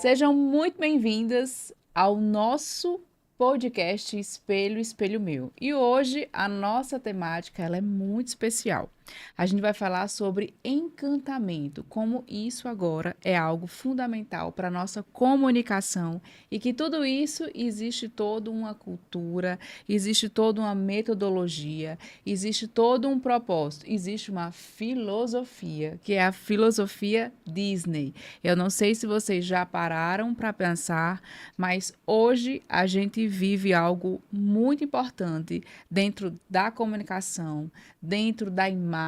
Sejam muito bem-vindas ao nosso podcast Espelho, Espelho Meu. E hoje a nossa temática ela é muito especial. A gente vai falar sobre encantamento, como isso agora é algo fundamental para a nossa comunicação e que tudo isso existe toda uma cultura, existe toda uma metodologia, existe todo um propósito, existe uma filosofia, que é a filosofia Disney. Eu não sei se vocês já pararam para pensar, mas hoje a gente vive algo muito importante dentro da comunicação, dentro da imagem,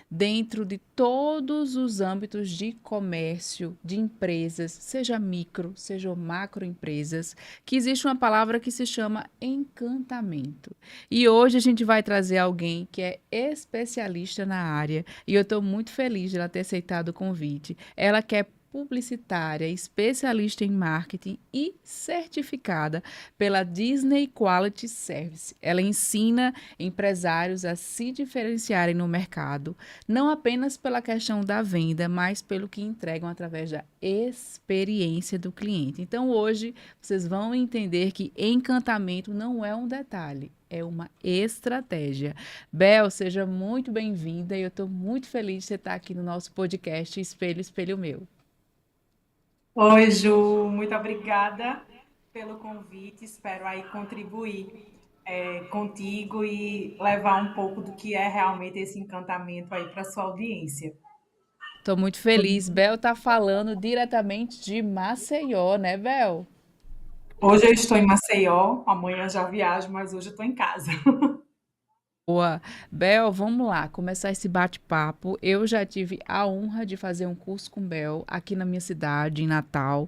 dentro de todos os âmbitos de comércio, de empresas, seja micro, seja macro empresas, que existe uma palavra que se chama encantamento. E hoje a gente vai trazer alguém que é especialista na área e eu estou muito feliz de ela ter aceitado o convite. Ela que é publicitária, especialista em marketing e certificada pela Disney Quality Service. Ela ensina empresários a se diferenciarem no mercado, não apenas pela questão da venda, mas pelo que entregam através da experiência do cliente. Então, hoje, vocês vão entender que encantamento não é um detalhe, é uma estratégia. Bel, seja muito bem-vinda e eu estou muito feliz de você estar aqui no nosso podcast Espelho, Espelho Meu. Oi, Ju, muito obrigada pelo convite. Espero aí contribuir contigo e levar um pouco do que é realmente esse encantamento aí para sua audiência. Estou muito feliz. Bel está falando diretamente de Maceió, né, Bel? Hoje eu estou em Maceió, amanhã já viajo, mas hoje eu estou em casa. Boa. Bel, vamos lá, começar esse bate-papo. Eu já tive a honra de fazer um curso com Bel aqui na minha cidade, em Natal.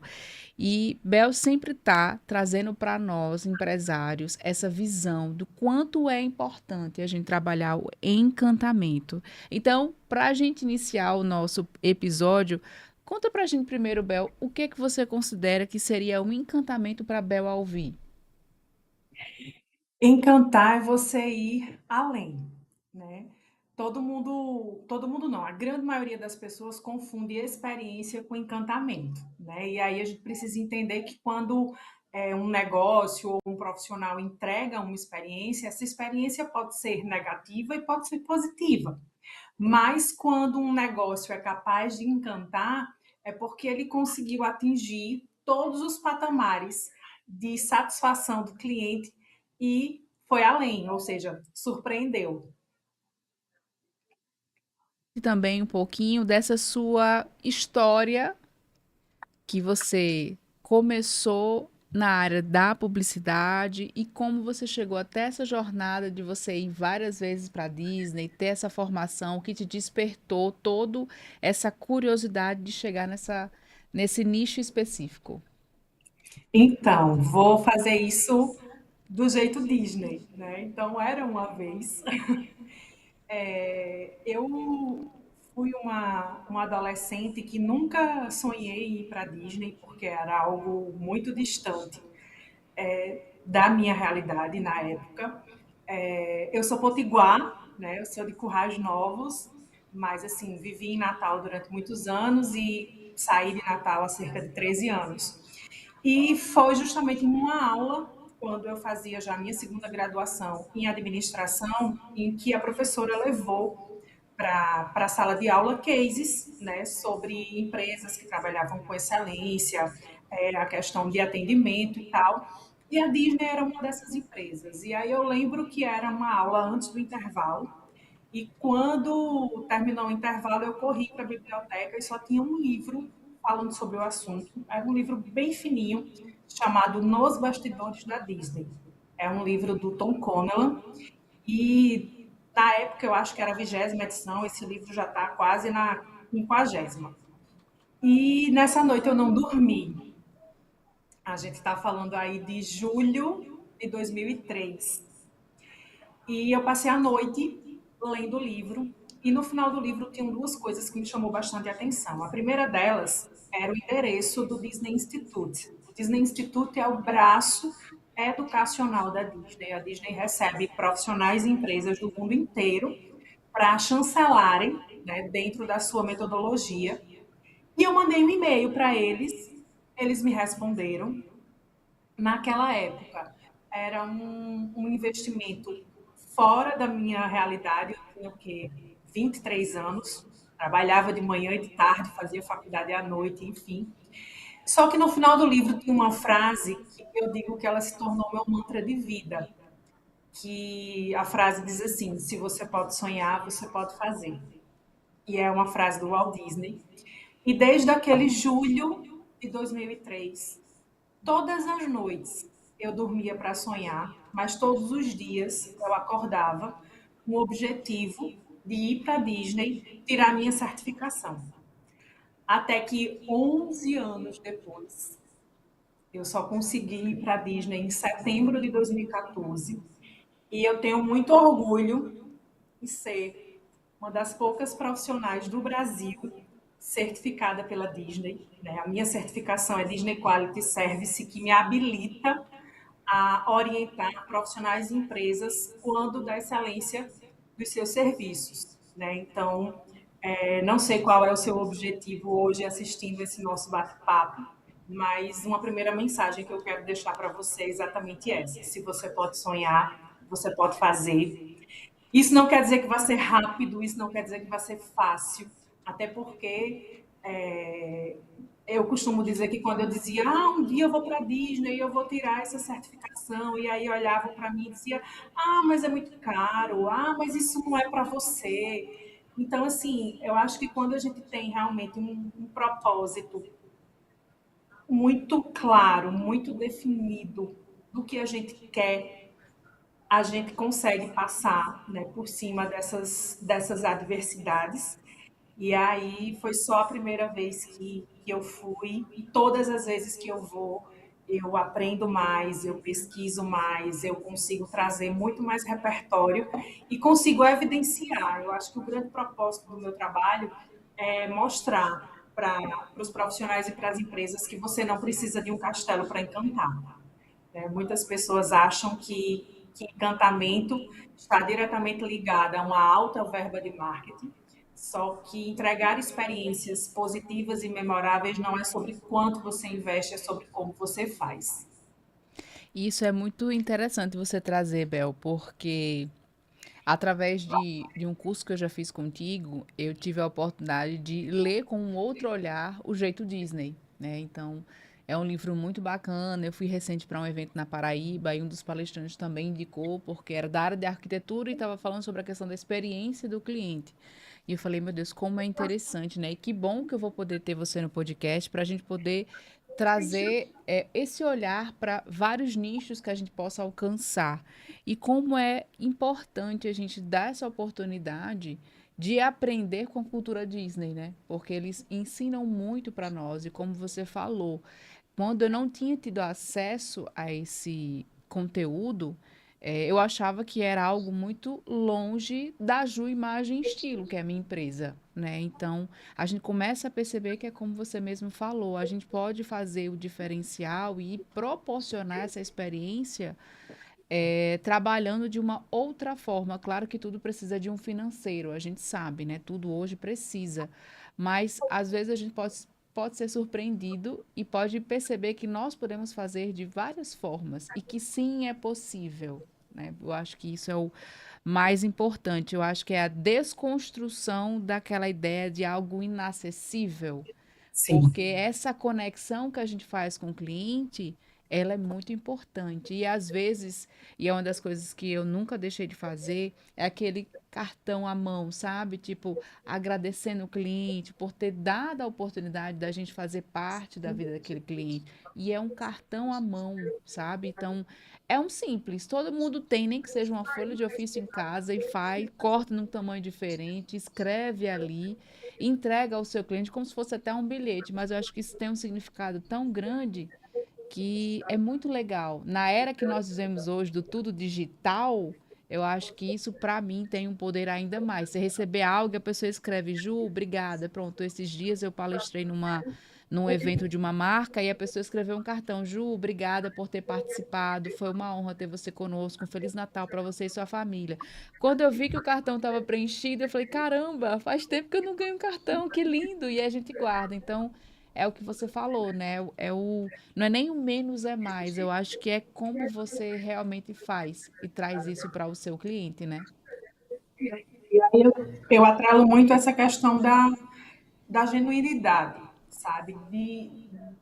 E Bel sempre está trazendo para nós, empresários, essa visão do quanto é importante a gente trabalhar o encantamento. Então, para a gente iniciar o nosso episódio, conta para a gente primeiro, Bel, o que é que você considera que seria um encantamento para Bel ao ouvir? Encantar é você ir além, né? Todo mundo não, a grande maioria das pessoas confunde experiência com encantamento, né? E aí a gente precisa entender que quando um negócio ou um profissional entrega uma experiência, essa experiência pode ser negativa e pode ser positiva. Mas quando um negócio é capaz de encantar, é porque ele conseguiu atingir todos os patamares de satisfação do cliente e foi além, ou seja, surpreendeu. E também um pouquinho dessa sua história que você começou na área da publicidade e como você chegou até essa jornada de você ir várias vezes para a Disney, ter essa formação que te despertou toda essa curiosidade de chegar nesse nicho específico. Então, vou fazer isso do jeito Disney, né? Então, era uma vez. Eu fui uma adolescente que nunca sonhei em ir para Disney, porque era algo muito distante da minha realidade na época. Eu sou potiguar, né? Eu sou de Currais Novos, mas assim, vivi em Natal durante muitos anos e saí de Natal há cerca de 13 anos. E foi justamente em uma aula, quando eu fazia já a minha segunda graduação em administração, em que a professora levou para a sala de aula cases, né, sobre empresas que trabalhavam com excelência, a questão de atendimento e tal. E a Disney era uma dessas empresas. E aí eu lembro que era uma aula antes do intervalo. E quando terminou o intervalo, eu corri para a biblioteca e só tinha um livro falando sobre o assunto. Era um livro bem fininho, chamado Nos Bastidores da Disney. É um livro do Tom Connellan. E na época, eu acho que era a 20ª edição, esse livro já está quase na 50ª. E nessa noite eu não dormi. A gente está falando aí de julho de 2003. E eu passei a noite lendo o livro. E no final do livro tinham duas coisas que me chamou bastante a atenção. A primeira delas era o endereço do Disney Institute. O Disney Institute é o braço educacional da Disney. A Disney recebe profissionais e empresas do mundo inteiro para chancelarem, né, dentro da sua metodologia. E eu mandei um e-mail para eles Eles me responderam. Naquela época, era um investimento fora da minha realidade. Eu tinha o quê? 23 anos, trabalhava de manhã e de tarde, fazia faculdade à noite, enfim. Só que no final do livro tem uma frase que eu digo que ela se tornou meu mantra de vida, que a frase diz assim: se você pode sonhar, você pode fazer. E é uma frase do Walt Disney. E desde aquele julho de 2003, todas as noites eu dormia para sonhar, mas todos os dias eu acordava com o objetivo de ir para a Disney tirar minha certificação. Até que 11 anos depois, eu só consegui ir para a Disney em setembro de 2014. E eu tenho muito orgulho em ser uma das poucas profissionais do Brasil certificada pela Disney, né? A minha certificação é Disney Quality Service, que me habilita a orientar profissionais e empresas quando da excelência dos seus serviços, né? Então, não sei qual é o seu objetivo hoje assistindo esse nosso bate-papo, mas uma primeira mensagem que eu quero deixar para você é exatamente essa: se você pode sonhar, você pode fazer. Isso não quer dizer que vai ser rápido, isso não quer dizer que vai ser fácil, até porque eu costumo dizer que quando eu dizia, um dia eu vou para a Disney, eu vou tirar essa certificação, e aí olhavam para mim e dizia, mas é muito caro, mas isso não é para você. Então, assim, eu acho que quando a gente tem realmente um propósito muito claro, muito definido do que a gente quer, a gente consegue passar, né, por cima dessas adversidades. E aí foi só a primeira vez que eu fui, e todas as vezes que eu vou, eu aprendo mais, eu pesquiso mais, eu consigo trazer muito mais repertório e consigo evidenciar. Eu acho que o grande propósito do meu trabalho é mostrar para os profissionais e para as empresas que você não precisa de um castelo para encantar. Muitas pessoas acham que encantamento está diretamente ligado a uma alta verba de marketing, só que entregar experiências positivas e memoráveis não é sobre quanto você investe, é sobre como você faz. E isso é muito interessante você trazer, Bel, porque através de um curso que eu já fiz contigo, eu tive a oportunidade de ler com um outro olhar o jeito Disney, né? Então, é um livro muito bacana. Eu fui recente para um evento na Paraíba e um dos palestrantes também indicou, porque era da área de arquitetura e estava falando sobre a questão da experiência do cliente. E eu falei, meu Deus, como é interessante, né? E que bom que eu vou poder ter você no podcast para a gente poder trazer esse olhar para vários nichos que a gente possa alcançar. E como é importante a gente dar essa oportunidade de aprender com a cultura Disney, né? Porque eles ensinam muito para nós. E como você falou, quando eu não tinha tido acesso a esse conteúdo, eu achava que era algo muito longe da Ju Imagem e Estilo, que é a minha empresa, né? Então, a gente começa a perceber que é como você mesmo falou, a gente pode fazer o diferencial e proporcionar essa experiência trabalhando de uma outra forma. Claro que tudo precisa de um financeiro, a gente sabe, né? Tudo hoje precisa. Mas às vezes a gente pode ser surpreendido e pode perceber que nós podemos fazer de várias formas e que sim é possível. Né? Eu acho que isso é o mais importante. Eu acho que é a desconstrução daquela ideia de algo inacessível, Sim, porque essa conexão que a gente faz com o cliente, ela é muito importante. E às vezes, e é uma das coisas que eu nunca deixei de fazer, é aquele cartão à mão, sabe? Tipo, agradecendo o cliente por ter dado a oportunidade da gente fazer parte da vida daquele cliente. E é um cartão à mão, sabe? Então, é um simples, todo mundo tem, nem que seja uma folha de ofício em casa e faz, corta num tamanho diferente, escreve ali, entrega ao seu cliente como se fosse até um bilhete, mas eu acho que isso tem um significado tão grande que é muito legal. Na era que nós vivemos hoje do tudo digital, eu acho que isso para mim tem um poder ainda mais. Você receber algo, a pessoa escreve, Ju, obrigada. Pronto, esses dias eu palestrei num evento de uma marca e a pessoa escreveu um cartão, Ju, obrigada por ter participado. Foi uma honra ter você conosco. Um Feliz Natal para você e sua família. Quando eu vi que o cartão estava preenchido, eu falei, caramba, faz tempo que eu não ganho um cartão, que lindo! E a gente guarda. Então, é o que você falou, né? Não é nem o menos é mais. Eu acho que é como você realmente faz e traz isso para o seu cliente, né? E aí eu atrelo muito essa questão da genuinidade, sabe?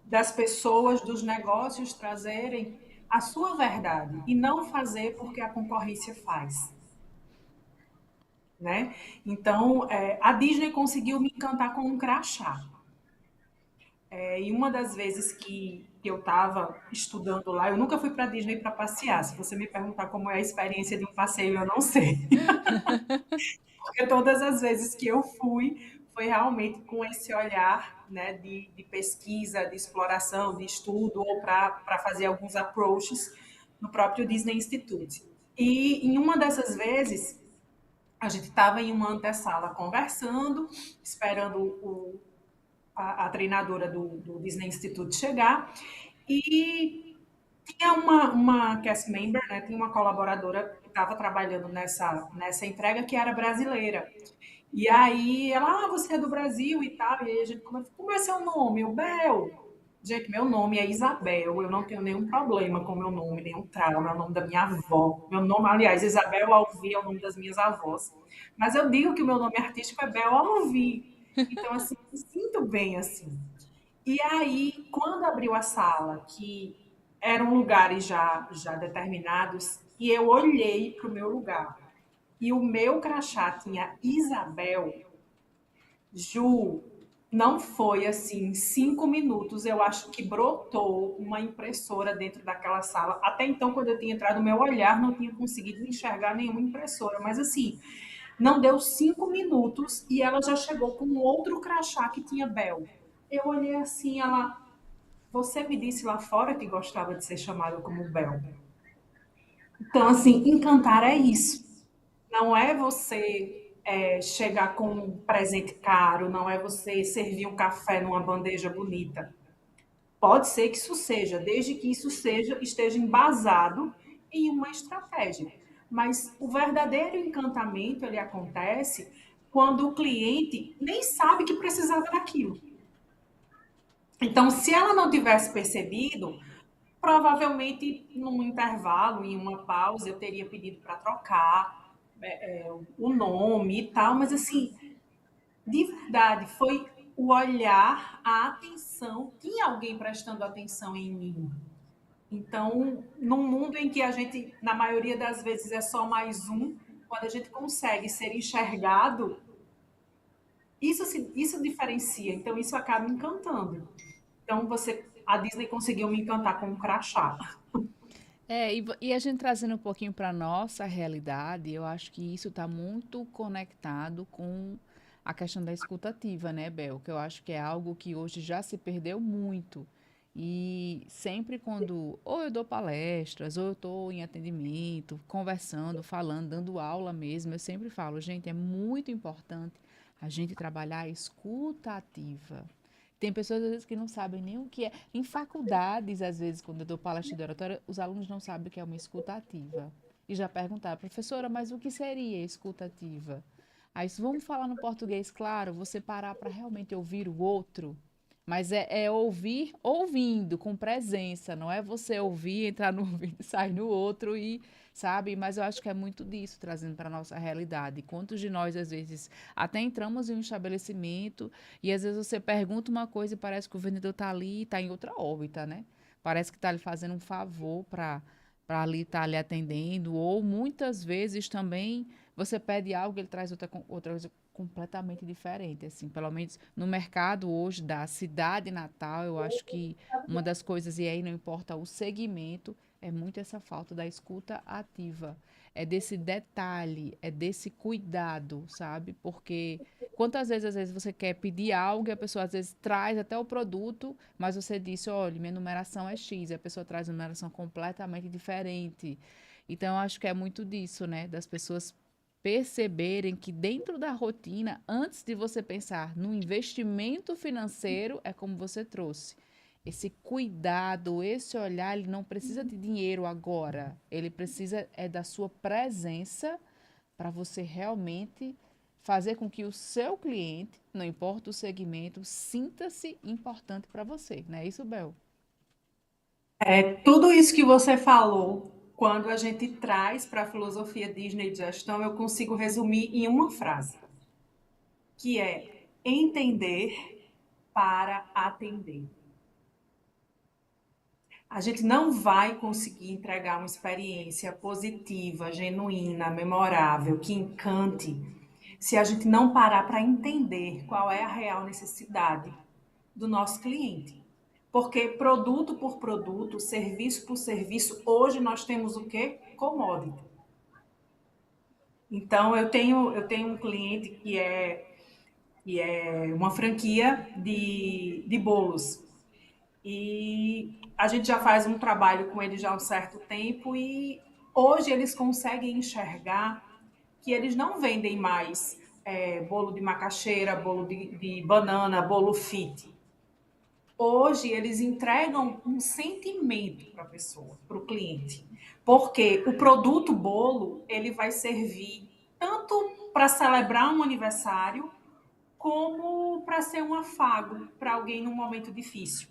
Das pessoas, dos negócios trazerem a sua verdade e não fazer porque a concorrência faz, né? Então, a Disney conseguiu me encantar com um crachá. E uma das vezes que eu estava estudando lá, eu nunca fui para a Disney para passear. Se você me perguntar como é a experiência de um passeio, eu não sei. Porque todas as vezes que eu fui, foi realmente com esse olhar, né, de pesquisa, de exploração, de estudo, ou para fazer alguns approaches no próprio Disney Institute. E em uma dessas vezes, a gente estava em uma antessala conversando, esperando a treinadora do Disney Institute chegar, e tinha uma cast member, né, tinha uma colaboradora que estava trabalhando nessa entrega que era brasileira. E aí ela, você é do Brasil e tal. E aí a gente começa, como é seu nome? O Bel. Gente, meu nome é Isabel. Eu não tenho nenhum problema com meu nome, nenhum trauma. É o nome da minha avó. Meu nome, aliás, Isabel Alvi é o nome das minhas avós. Mas eu digo que o meu nome artístico é Bel Alvi. Então, assim, me sinto bem assim. E aí, quando abriu a sala, que eram lugares já determinados, e eu olhei para o meu lugar, e o meu crachá tinha Isabel, Ju, não foi assim, 5 minutos, eu acho que brotou uma impressora dentro daquela sala. Até então, quando eu tinha entrado, meu olhar não tinha conseguido enxergar nenhuma impressora, mas assim, não deu 5 minutos e ela já chegou com um outro crachá que tinha Bel. Eu olhei assim, ela, você me disse lá fora que gostava de ser chamada como Bel. Então, assim, encantar é isso. Não é você chegar com um presente caro, não é você servir um café numa bandeja bonita. Pode ser que isso seja, desde que isso esteja embasado em uma estratégia. Mas o verdadeiro encantamento ele acontece quando o cliente nem sabe que precisava daquilo. Então, se ela não tivesse percebido, provavelmente num intervalo, em uma pausa, eu teria pedido para trocar o nome e tal, mas assim, de verdade, foi o olhar, a atenção, tinha alguém prestando atenção em mim. Então, num mundo em que a gente, na maioria das vezes, é só mais um, quando a gente consegue ser enxergado, isso diferencia. Então, isso acaba encantando. Então, a Disney conseguiu me encantar com um crachá. E a gente trazendo um pouquinho para nossa realidade, eu acho que isso está muito conectado com a questão da escutativa, né, Bel? Que eu acho que é algo que hoje já se perdeu muito. E sempre quando ou eu dou palestras, ou eu estou em atendimento, conversando, falando, dando aula mesmo, eu sempre falo, gente, é muito importante a gente trabalhar a escuta ativa. Tem pessoas, às vezes, que não sabem nem o que é. Em faculdades, às vezes, quando eu dou palestra de oratória, os alunos não sabem o que é uma escuta ativa. E já perguntaram, professora, mas o que seria escuta ativa? Aí, se vamos falar no português, claro, você parar para realmente ouvir o outro, mas é ouvir ouvindo, com presença, não é você ouvir, entrar no ouvido, sair no outro e, sabe? Mas eu acho que é muito disso, trazendo para a nossa realidade. Quantos de nós, às vezes, até entramos em um estabelecimento e às vezes você pergunta uma coisa e parece que o vendedor está ali e está em outra órbita, né? Parece que está lhe fazendo um favor para ali estar lhe atendendo, ou muitas vezes também você pede algo, ele traz outra coisa completamente diferente, assim, pelo menos no mercado hoje da cidade natal, eu acho que uma das coisas, e aí não importa o segmento, é muito essa falta da escuta ativa, é desse detalhe, é desse cuidado, sabe? Porque quantas vezes, às vezes, você quer pedir algo e a pessoa, às vezes, traz até o produto, mas você disse, olha, minha numeração é X, e a pessoa traz uma numeração completamente diferente. Então, eu acho que é muito disso, né? Das pessoas perceberem que dentro da rotina, antes de você pensar no investimento financeiro, é como você trouxe. Esse cuidado, esse olhar, ele não precisa de dinheiro agora. Ele precisa é da sua presença para você realmente fazer com que o seu cliente, não importa o segmento, sinta-se importante para você, não é isso, Bel? Tudo isso que você falou, quando a gente traz para a filosofia Disney de gestão, eu consigo resumir em uma frase, que é entender para atender. A gente não vai conseguir entregar uma experiência positiva, genuína, memorável, que encante, se a gente não parar para entender qual é a real necessidade do nosso cliente. Porque produto por produto, serviço por serviço, hoje nós temos o quê? Commodity. Então, eu tenho um cliente que é uma franquia de bolos. E a gente já faz um trabalho com ele já há um certo tempo e hoje eles conseguem enxergar que eles não vendem mais bolo de macaxeira, bolo de banana, bolo fit. Hoje eles entregam um sentimento para a pessoa, para o cliente, porque o produto bolo ele vai servir tanto para celebrar um aniversário como para ser um afago para alguém num momento difícil.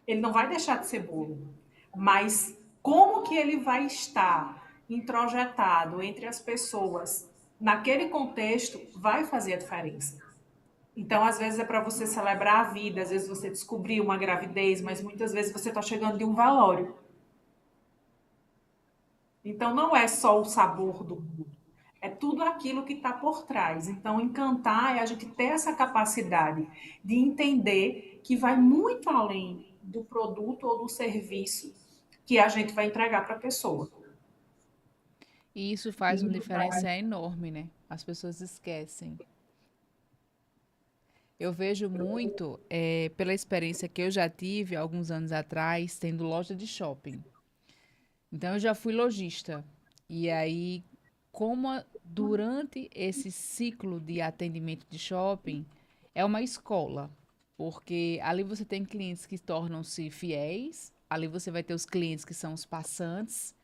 Ele não vai deixar de ser bolo, mas como que ele vai estar introjetado entre as pessoas naquele contexto vai fazer a diferença. Então, às vezes é para você celebrar a vida, às vezes você descobrir uma gravidez, mas muitas vezes você está chegando de um velório. Então, não é só o sabor do bolo, é tudo aquilo que está por trás. Então, encantar é a gente ter essa capacidade de entender que vai muito além do produto ou do serviço que a gente vai entregar para a pessoa. E isso faz uma diferença enorme, né? As pessoas esquecem. Eu vejo muito, pela experiência que eu já tive alguns anos atrás, tendo loja de shopping. Então, eu já fui lojista. E aí, durante esse ciclo de atendimento de shopping, é uma escola. Porque ali você tem clientes que tornam-se fiéis, ali você vai ter os clientes que são os passantes.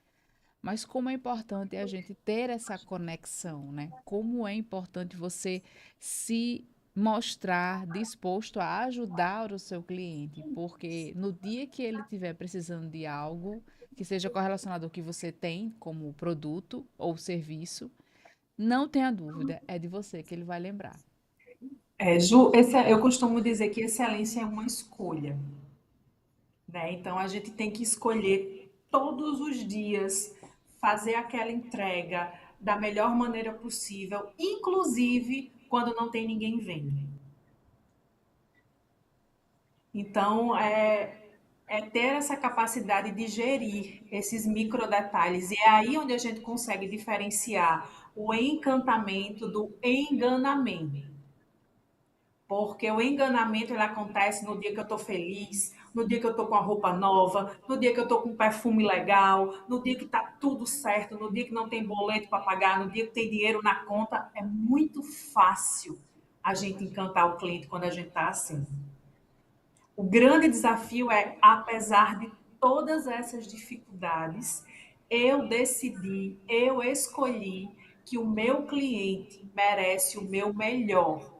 Mas como é importante a gente ter essa conexão, né? Como é importante você se mostrar disposto a ajudar o seu cliente, porque no dia que ele estiver precisando de algo que seja correlacionado ao que você tem como produto ou serviço, não tenha dúvida, é de você que ele vai lembrar. Ju, eu costumo dizer que excelência é uma escolha, né? Então a gente tem que escolher todos os dias fazer aquela entrega da melhor maneira possível, inclusive quando não tem ninguém vendo. Então é ter essa capacidade de gerir esses micro detalhes e é aí onde a gente consegue diferenciar o encantamento do enganamento. Porque o enganamento ele acontece no dia que eu estou feliz, no dia que eu estou com a roupa nova, no dia que eu estou com um perfume legal, no dia que está tudo certo, no dia que não tem boleto para pagar, no dia que tem dinheiro na conta. É muito fácil a gente encantar o cliente quando a gente está assim. O grande desafio é, apesar de todas essas dificuldades, eu decidi, eu escolhi que o meu cliente merece o meu melhor,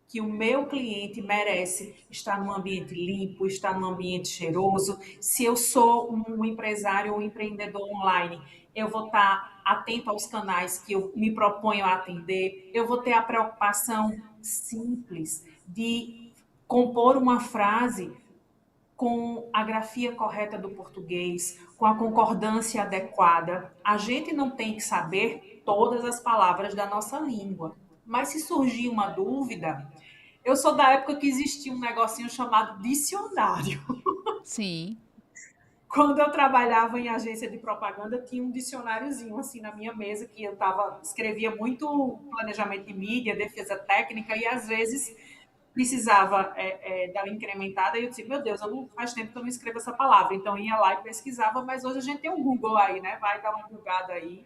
que o meu cliente merece estar num ambiente limpo, estar num ambiente cheiroso. Se eu sou um empresário ou um empreendedor online, eu vou estar atento aos canais que eu me proponho a atender, eu vou ter a preocupação simples de compor uma frase com a grafia correta do português, com a concordância adequada. A gente não tem que saber todas as palavras da nossa língua, mas se surgir uma dúvida, eu sou da época que existia um negocinho chamado dicionário. Sim, Quando eu trabalhava em agência de propaganda, tinha um dicionáriozinho assim na minha mesa que eu escrevia muito planejamento de mídia, defesa técnica e às vezes precisava dar uma incrementada e eu disse, meu Deus, faz tempo que eu não escrevo essa palavra. Então ia lá e pesquisava, mas hoje a gente tem um Google aí, né? Vai dar uma bugada aí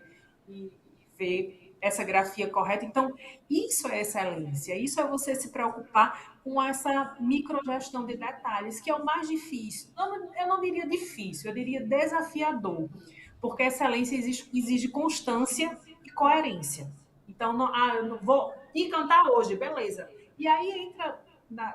e ver essa grafia correta. Então, isso é excelência, isso é você se preocupar com essa microgestão de detalhes, que é o mais difícil. Eu não diria difícil, eu diria desafiador, porque excelência exige constância e coerência. Então, eu não vou encantar hoje, beleza. E aí entra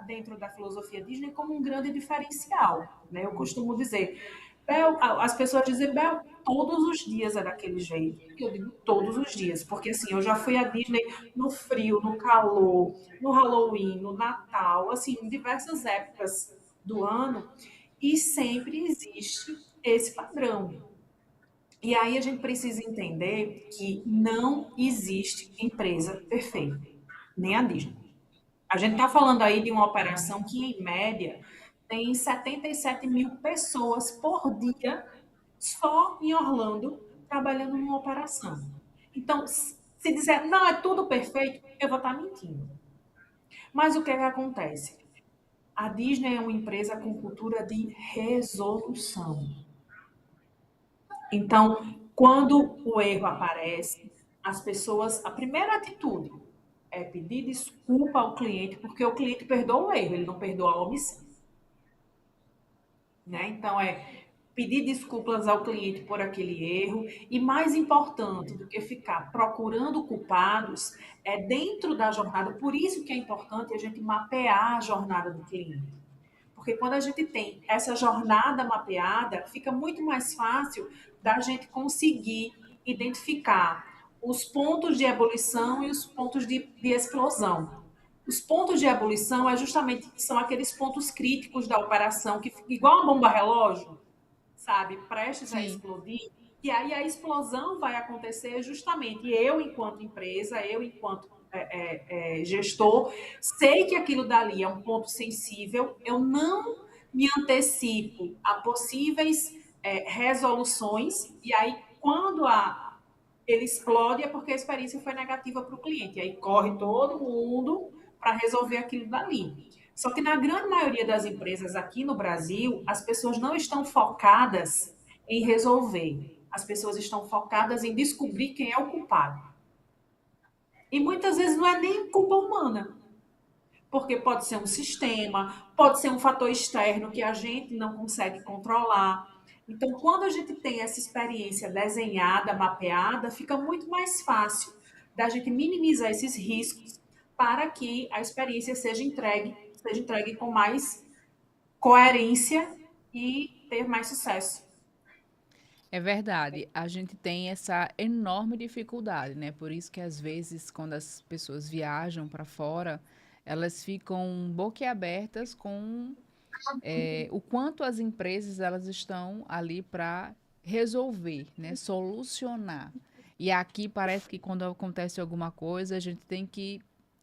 dentro da filosofia Disney como um grande diferencial, né? Eu costumo dizer, as pessoas dizem, Bel, todos os dias é daquele jeito. Eu digo todos os dias, porque assim, eu já fui à Disney no frio, no calor, no Halloween, no Natal, assim, em diversas épocas do ano, e sempre existe esse padrão. E aí a gente precisa entender que não existe empresa perfeita, nem a Disney. A gente está falando aí de uma operação que, em média, tem 77 mil pessoas por dia só em Orlando trabalhando numa operação. Então, se dizer, não, é tudo perfeito, eu vou estar mentindo. Mas o que é que acontece? A Disney é uma empresa com cultura de resolução. Então, quando o erro aparece, as pessoas, a primeira atitude é pedir desculpa ao cliente, porque o cliente perdoa o erro, ele não perdoa a omissão, né? Então, é pedir desculpas ao cliente por aquele erro e mais importante do que ficar procurando culpados é dentro da jornada. Por isso que é importante a gente mapear a jornada do cliente. Porque quando a gente tem essa jornada mapeada, fica muito mais fácil da gente conseguir identificar os pontos de ebulição e os pontos de explosão. Os pontos de ebulição são aqueles pontos críticos da operação que igual uma bomba relógio, sabe, prestes a Sim. explodir. E aí a explosão vai acontecer justamente eu enquanto empresa, eu enquanto gestor, sei que aquilo dali é um ponto sensível, eu não me antecipo a possíveis resoluções, e aí quando ele explode é porque a experiência foi negativa para o cliente, e aí corre todo mundo para resolver aquilo dali. Só que na grande maioria das empresas aqui no Brasil, as pessoas não estão focadas em resolver, as pessoas estão focadas em descobrir quem é o culpado. E muitas vezes não é nem culpa humana, porque pode ser um sistema, pode ser um fator externo que a gente não consegue controlar. Então, quando a gente tem essa experiência desenhada, mapeada, fica muito mais fácil da gente minimizar esses riscos para que a experiência seja entregue com mais coerência e ter mais sucesso. É verdade, a gente tem essa enorme dificuldade, né? Por isso que às vezes, quando as pessoas viajam para fora, elas ficam boquiabertas com o quanto as empresas elas estão ali para resolver, né? Solucionar. E aqui parece que quando acontece alguma coisa, a gente tem que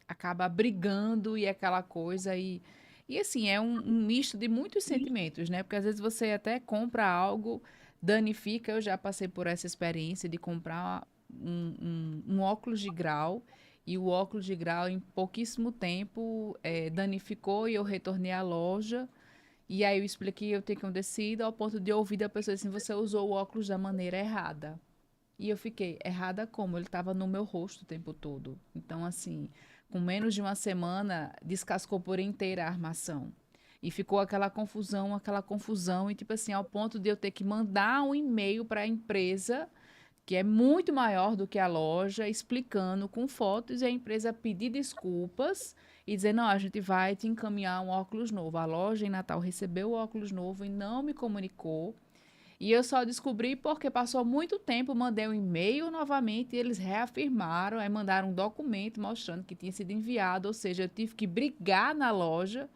acabar brigando e aquela coisa e assim, é um misto de muitos sentimentos, né? Porque às vezes você até compra algo, danifica. Eu já passei por essa experiência de comprar um óculos de grau e o óculos de grau em pouquíssimo tempo danificou e eu retornei à loja. E aí eu expliquei o que acontecido ao ponto de ouvir da pessoa assim, você usou o óculos da maneira errada. E eu fiquei, errada como? Ele estava no meu rosto o tempo todo. Então, assim, com menos de uma semana, descascou por inteira a armação. E ficou aquela confusão, e tipo assim, ao ponto de eu ter que mandar um e-mail para a empresa, que é muito maior do que a loja, explicando com fotos, e a empresa pedir desculpas e dizer, não, a gente vai te encaminhar um óculos novo. A loja em Natal recebeu o óculos novo e não me comunicou. E eu só descobri porque passou muito tempo, mandei um e-mail novamente e eles reafirmaram, aí mandaram um documento mostrando que tinha sido enviado, ou seja, eu tive que brigar na loja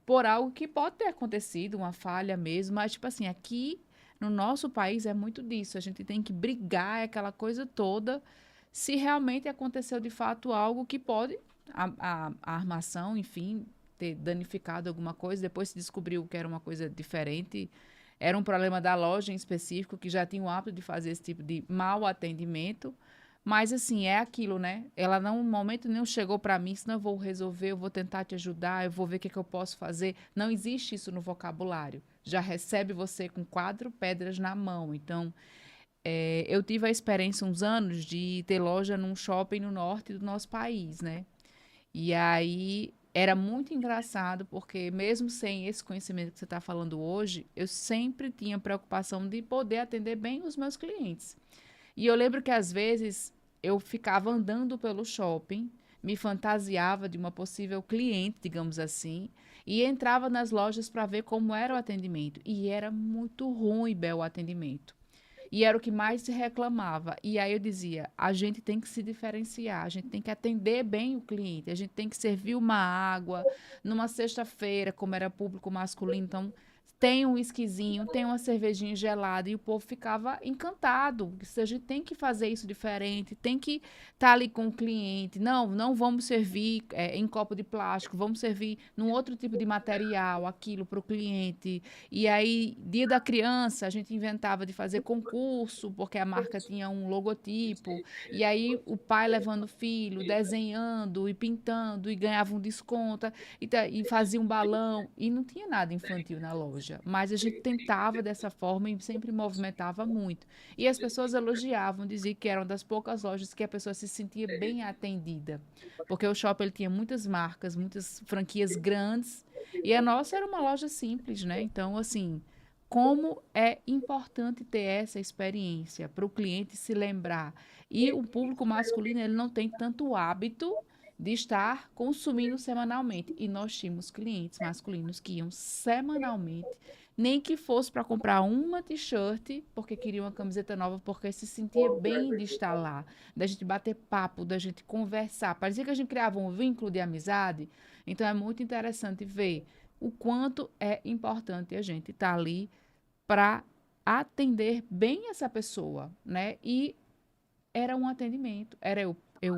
por algo que pode ter acontecido, uma falha mesmo, mas tipo assim, aqui no nosso país é muito disso, a gente tem que brigar, é aquela coisa toda, se realmente aconteceu de fato algo que pode, a armação, enfim, ter danificado alguma coisa, depois se descobriu que era uma coisa diferente, era um problema da loja em específico, que já tinha o hábito de fazer esse tipo de mau atendimento. Mas assim, é aquilo, né? Ela não, no momento nenhum chegou para mim, senão eu vou resolver, eu vou tentar te ajudar, eu vou ver o que, que eu posso fazer. Não existe isso no vocabulário. Já recebe você com 4 pedras na mão. Então, eu tive a experiência uns anos de ter loja num shopping no norte do nosso país, né? E aí era muito engraçado, porque mesmo sem esse conhecimento que você está falando hoje, eu sempre tinha preocupação de poder atender bem os meus clientes. E eu lembro que às vezes eu ficava andando pelo shopping, me fantasiava de uma possível cliente, digamos assim, e entrava nas lojas para ver como era o atendimento. E era muito ruim, Bel, o atendimento. E era o que mais se reclamava. E aí eu dizia: a gente tem que se diferenciar, a gente tem que atender bem o cliente, a gente tem que servir uma água numa sexta-feira, como era público masculino, então tem um esquisinho, tem uma cervejinha gelada, e o povo ficava encantado. A gente tem que fazer isso diferente, tem que estar ali com o cliente. Não, não vamos servir em copo de plástico, vamos servir num outro tipo de material, aquilo para o cliente. E aí, dia da criança, a gente inventava de fazer concurso, porque a marca tinha um logotipo. E aí, o pai levando o filho, desenhando e pintando, e ganhava um desconto, e fazia um balão. E não tinha nada infantil na loja. Mas a gente tentava dessa forma e sempre movimentava muito. E as pessoas elogiavam, diziam que eram das poucas lojas que a pessoa se sentia bem atendida. Porque o shopping ele tinha muitas marcas, muitas franquias grandes e a nossa era uma loja simples, né? Então, assim, como é importante ter essa experiência para o cliente se lembrar. E o público masculino, ele não tem tanto hábito de estar consumindo semanalmente. E nós tínhamos clientes masculinos que iam semanalmente, nem que fosse para comprar uma t-shirt, porque queria uma camiseta nova, porque se sentia bem de estar lá, da gente bater papo, da gente conversar. Parecia que a gente criava um vínculo de amizade. Então é muito interessante ver o quanto é importante a gente estar ali para atender bem essa pessoa, né? E era um atendimento, era eu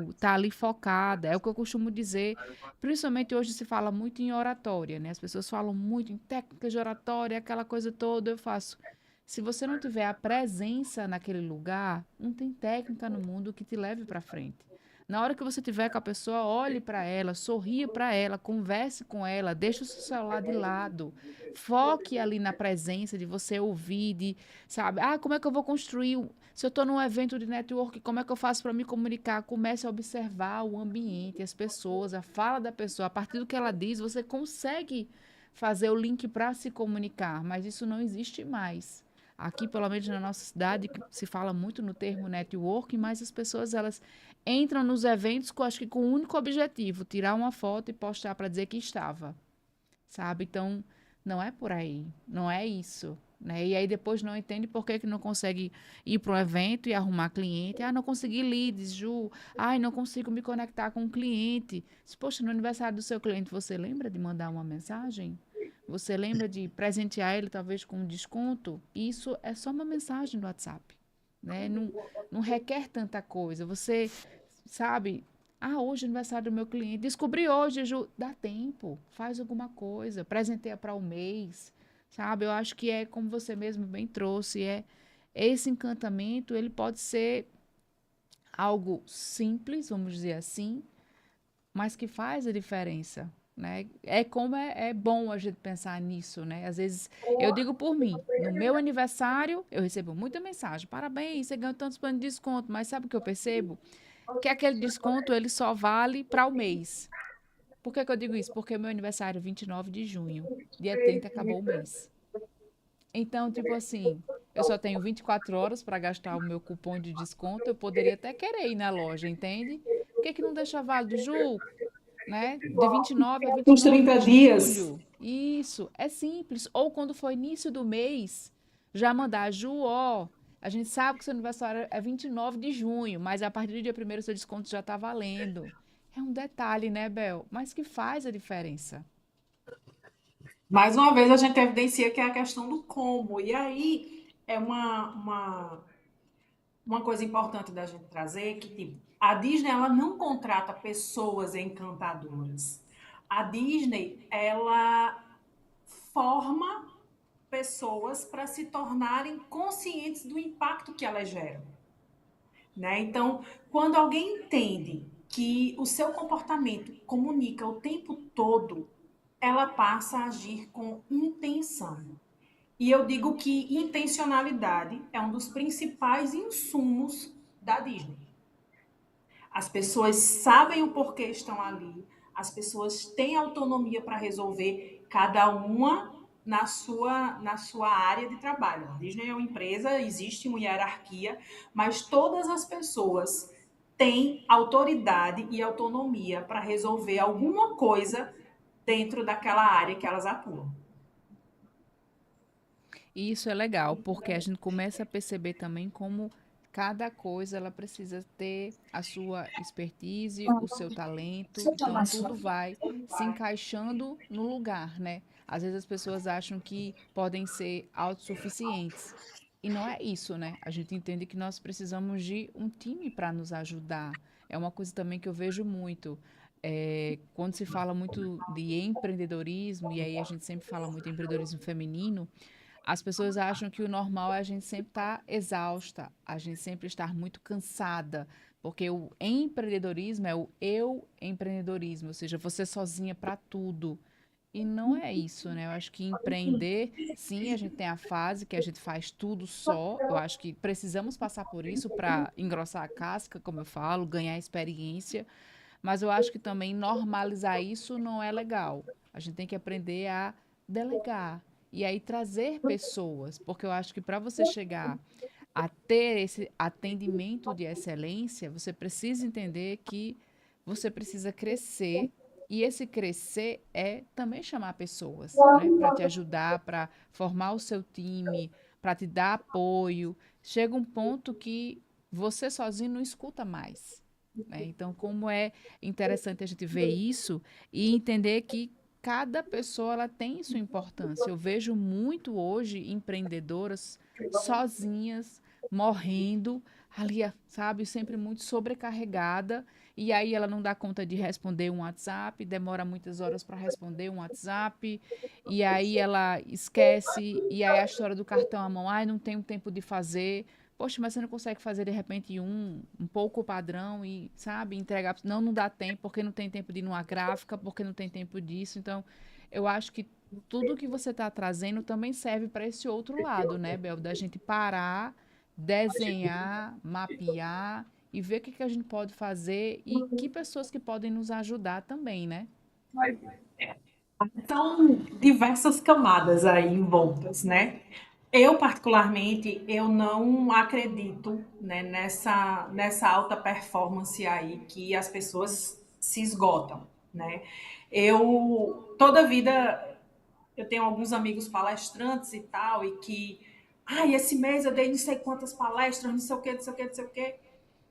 estar ali focada, é o que eu costumo dizer, principalmente hoje se fala muito em oratória, né? As pessoas falam muito em técnicas de oratória, aquela coisa toda, eu faço. Se você não tiver a presença naquele lugar, não tem técnica no mundo que te leve para frente. Na hora que você tiver com a pessoa, olhe para ela, sorria para ela, converse com ela, deixe o seu celular de lado. Foque ali na presença de você ouvir, de, sabe? Ah, como é que eu vou construir? Se eu estou num evento de network, como é que eu faço para me comunicar? Comece a observar o ambiente, as pessoas, a fala da pessoa. A partir do que ela diz, você consegue fazer o link para se comunicar, mas isso não existe mais. Aqui, pelo menos na nossa cidade, se fala muito no termo networking, mas as pessoas elas entram nos eventos com, acho que com o único objetivo, tirar uma foto e postar para dizer que estava, sabe? Então, não é por aí, não é isso, né? E aí depois não entende por que que não consegue ir para um evento e arrumar cliente. Ah, não consegui leads, Ju. Ai, não consigo me conectar com o cliente. Poxa, no aniversário do seu cliente, você lembra de mandar uma mensagem? Você lembra de presentear ele talvez com um desconto? Isso é só uma mensagem no WhatsApp, né? Não, não requer tanta coisa. Você sabe, ah, hoje é aniversário do meu cliente. Descobri hoje, Ju. Dá tempo. Faz alguma coisa. Presenteia para o mês. Sabe? Eu acho que é como você mesmo bem trouxe. É esse encantamento, ele pode ser algo simples, vamos dizer assim, mas que faz a diferença. Né? É como é bom a gente pensar nisso, né? Às vezes, eu digo por mim, no meu aniversário, eu recebo muita mensagem, parabéns, você ganhou tantos planos de desconto, mas sabe o que eu percebo? Que aquele desconto ele só vale para o mês. Por que que eu digo isso? Porque o meu aniversário é 29 de junho, dia 30 acabou o mês. Então, tipo assim, eu só tenho 24 horas para gastar o meu cupom de desconto, eu poderia até querer ir na loja, entende? Por que que não deixa válido, Ju? Né? De 29 a Uns 29 30 de dias. julho. Isso, é simples. Ou quando for início do mês, já mandar, Ju, ó, a gente sabe que seu aniversário é 29 de junho, mas a partir do dia primeiro seu desconto já está valendo. É um detalhe, né, Bel? Mas que faz a diferença. Mais uma vez, a gente evidencia que é a questão do como. E aí é uma coisa importante da gente trazer que tipo, a Disney ela não contrata pessoas encantadoras. A Disney ela forma pessoas para se tornarem conscientes do impacto que elas geram. Né? Então, quando alguém entende que o seu comportamento comunica o tempo todo, ela passa a agir com intenção. E eu digo que intencionalidade é um dos principais insumos da Disney. As pessoas sabem o porquê estão ali, as pessoas têm autonomia para resolver, cada uma na sua área de trabalho. A Disney é uma empresa, existe uma hierarquia, mas todas as pessoas têm autoridade e autonomia para resolver alguma coisa dentro daquela área que elas atuam. E isso é legal, porque a gente começa a perceber também como cada coisa ela precisa ter a sua expertise, o seu talento, então tudo vai se encaixando no lugar, né? Às vezes as pessoas acham que podem ser autossuficientes. E não é isso, né? A gente entende que nós precisamos de um time para nos ajudar. É uma coisa também que eu vejo muito. Quando se fala muito de empreendedorismo, e aí a gente sempre fala muito em empreendedorismo feminino, as pessoas acham que o normal é a gente sempre estar exausta, a gente sempre estar muito cansada, porque o empreendedorismo é o eu empreendedorismo, ou seja, você sozinha para tudo. E não é isso, né? Eu acho que empreender, sim, a gente tem a fase que a gente faz tudo só. Eu acho que precisamos passar por isso para engrossar a casca, como eu falo, ganhar experiência. Mas eu acho que também normalizar isso não é legal. A gente tem que aprender a delegar e aí trazer pessoas, porque eu acho que para você chegar a ter esse atendimento de excelência, você precisa entender que você precisa crescer e esse crescer é também chamar pessoas, né, para te ajudar, para formar o seu time, para te dar apoio. Chega um ponto que você sozinho não escuta mais, né? Então, como é interessante a gente ver isso e entender que cada pessoa ela tem sua importância. Eu vejo muito hoje empreendedoras sozinhas, morrendo, ali, sabe, sempre muito sobrecarregada, e aí ela não dá conta de responder um WhatsApp, demora muitas horas para responder um WhatsApp, e aí ela esquece, e aí a história do cartão à mão, ai, não tenho tempo de fazer. Poxa, mas você não consegue fazer de repente um pouco padrão e, sabe, entregar. Não, não dá tempo, porque não tem tempo de ir numa gráfica, porque não tem tempo disso. Então, eu acho que tudo que você está trazendo também serve para esse outro lado, né, Bel? Da gente parar, desenhar, mapear e ver o que a gente pode fazer e que pessoas que podem nos ajudar também, né? São diversas camadas aí envoltas, né? Eu, particularmente, eu não acredito, né, nessa alta performance aí que as pessoas se esgotam, né? Toda a vida, eu tenho alguns amigos palestrantes e tal, e que, esse mês eu dei não sei quantas palestras, não sei o quê, não sei o quê, não sei o quê.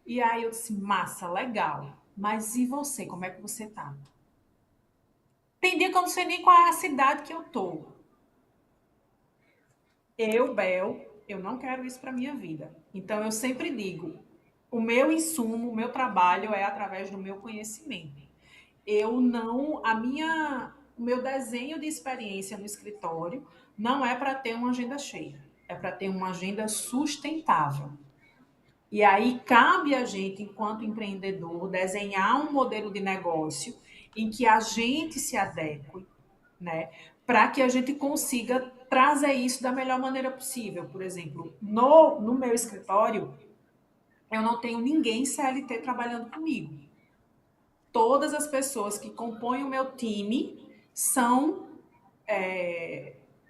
E aí eu disse, massa, legal. Mas e você, como é que você tá? Tem dia que eu não sei nem qual é a cidade que eu tô. Eu não quero isso para minha vida. Então eu sempre digo, o meu insumo, o meu trabalho é através do meu conhecimento. Eu não, o meu desenho de experiência no escritório não é para ter uma agenda cheia, é para ter uma agenda sustentável. E aí cabe a gente, enquanto empreendedor, desenhar um modelo de negócio em que a gente se adeque, né? Para que a gente consiga trazer isso da melhor maneira possível. Por exemplo, no meu escritório, eu não tenho ninguém CLT trabalhando comigo. Todas as pessoas que compõem o meu time são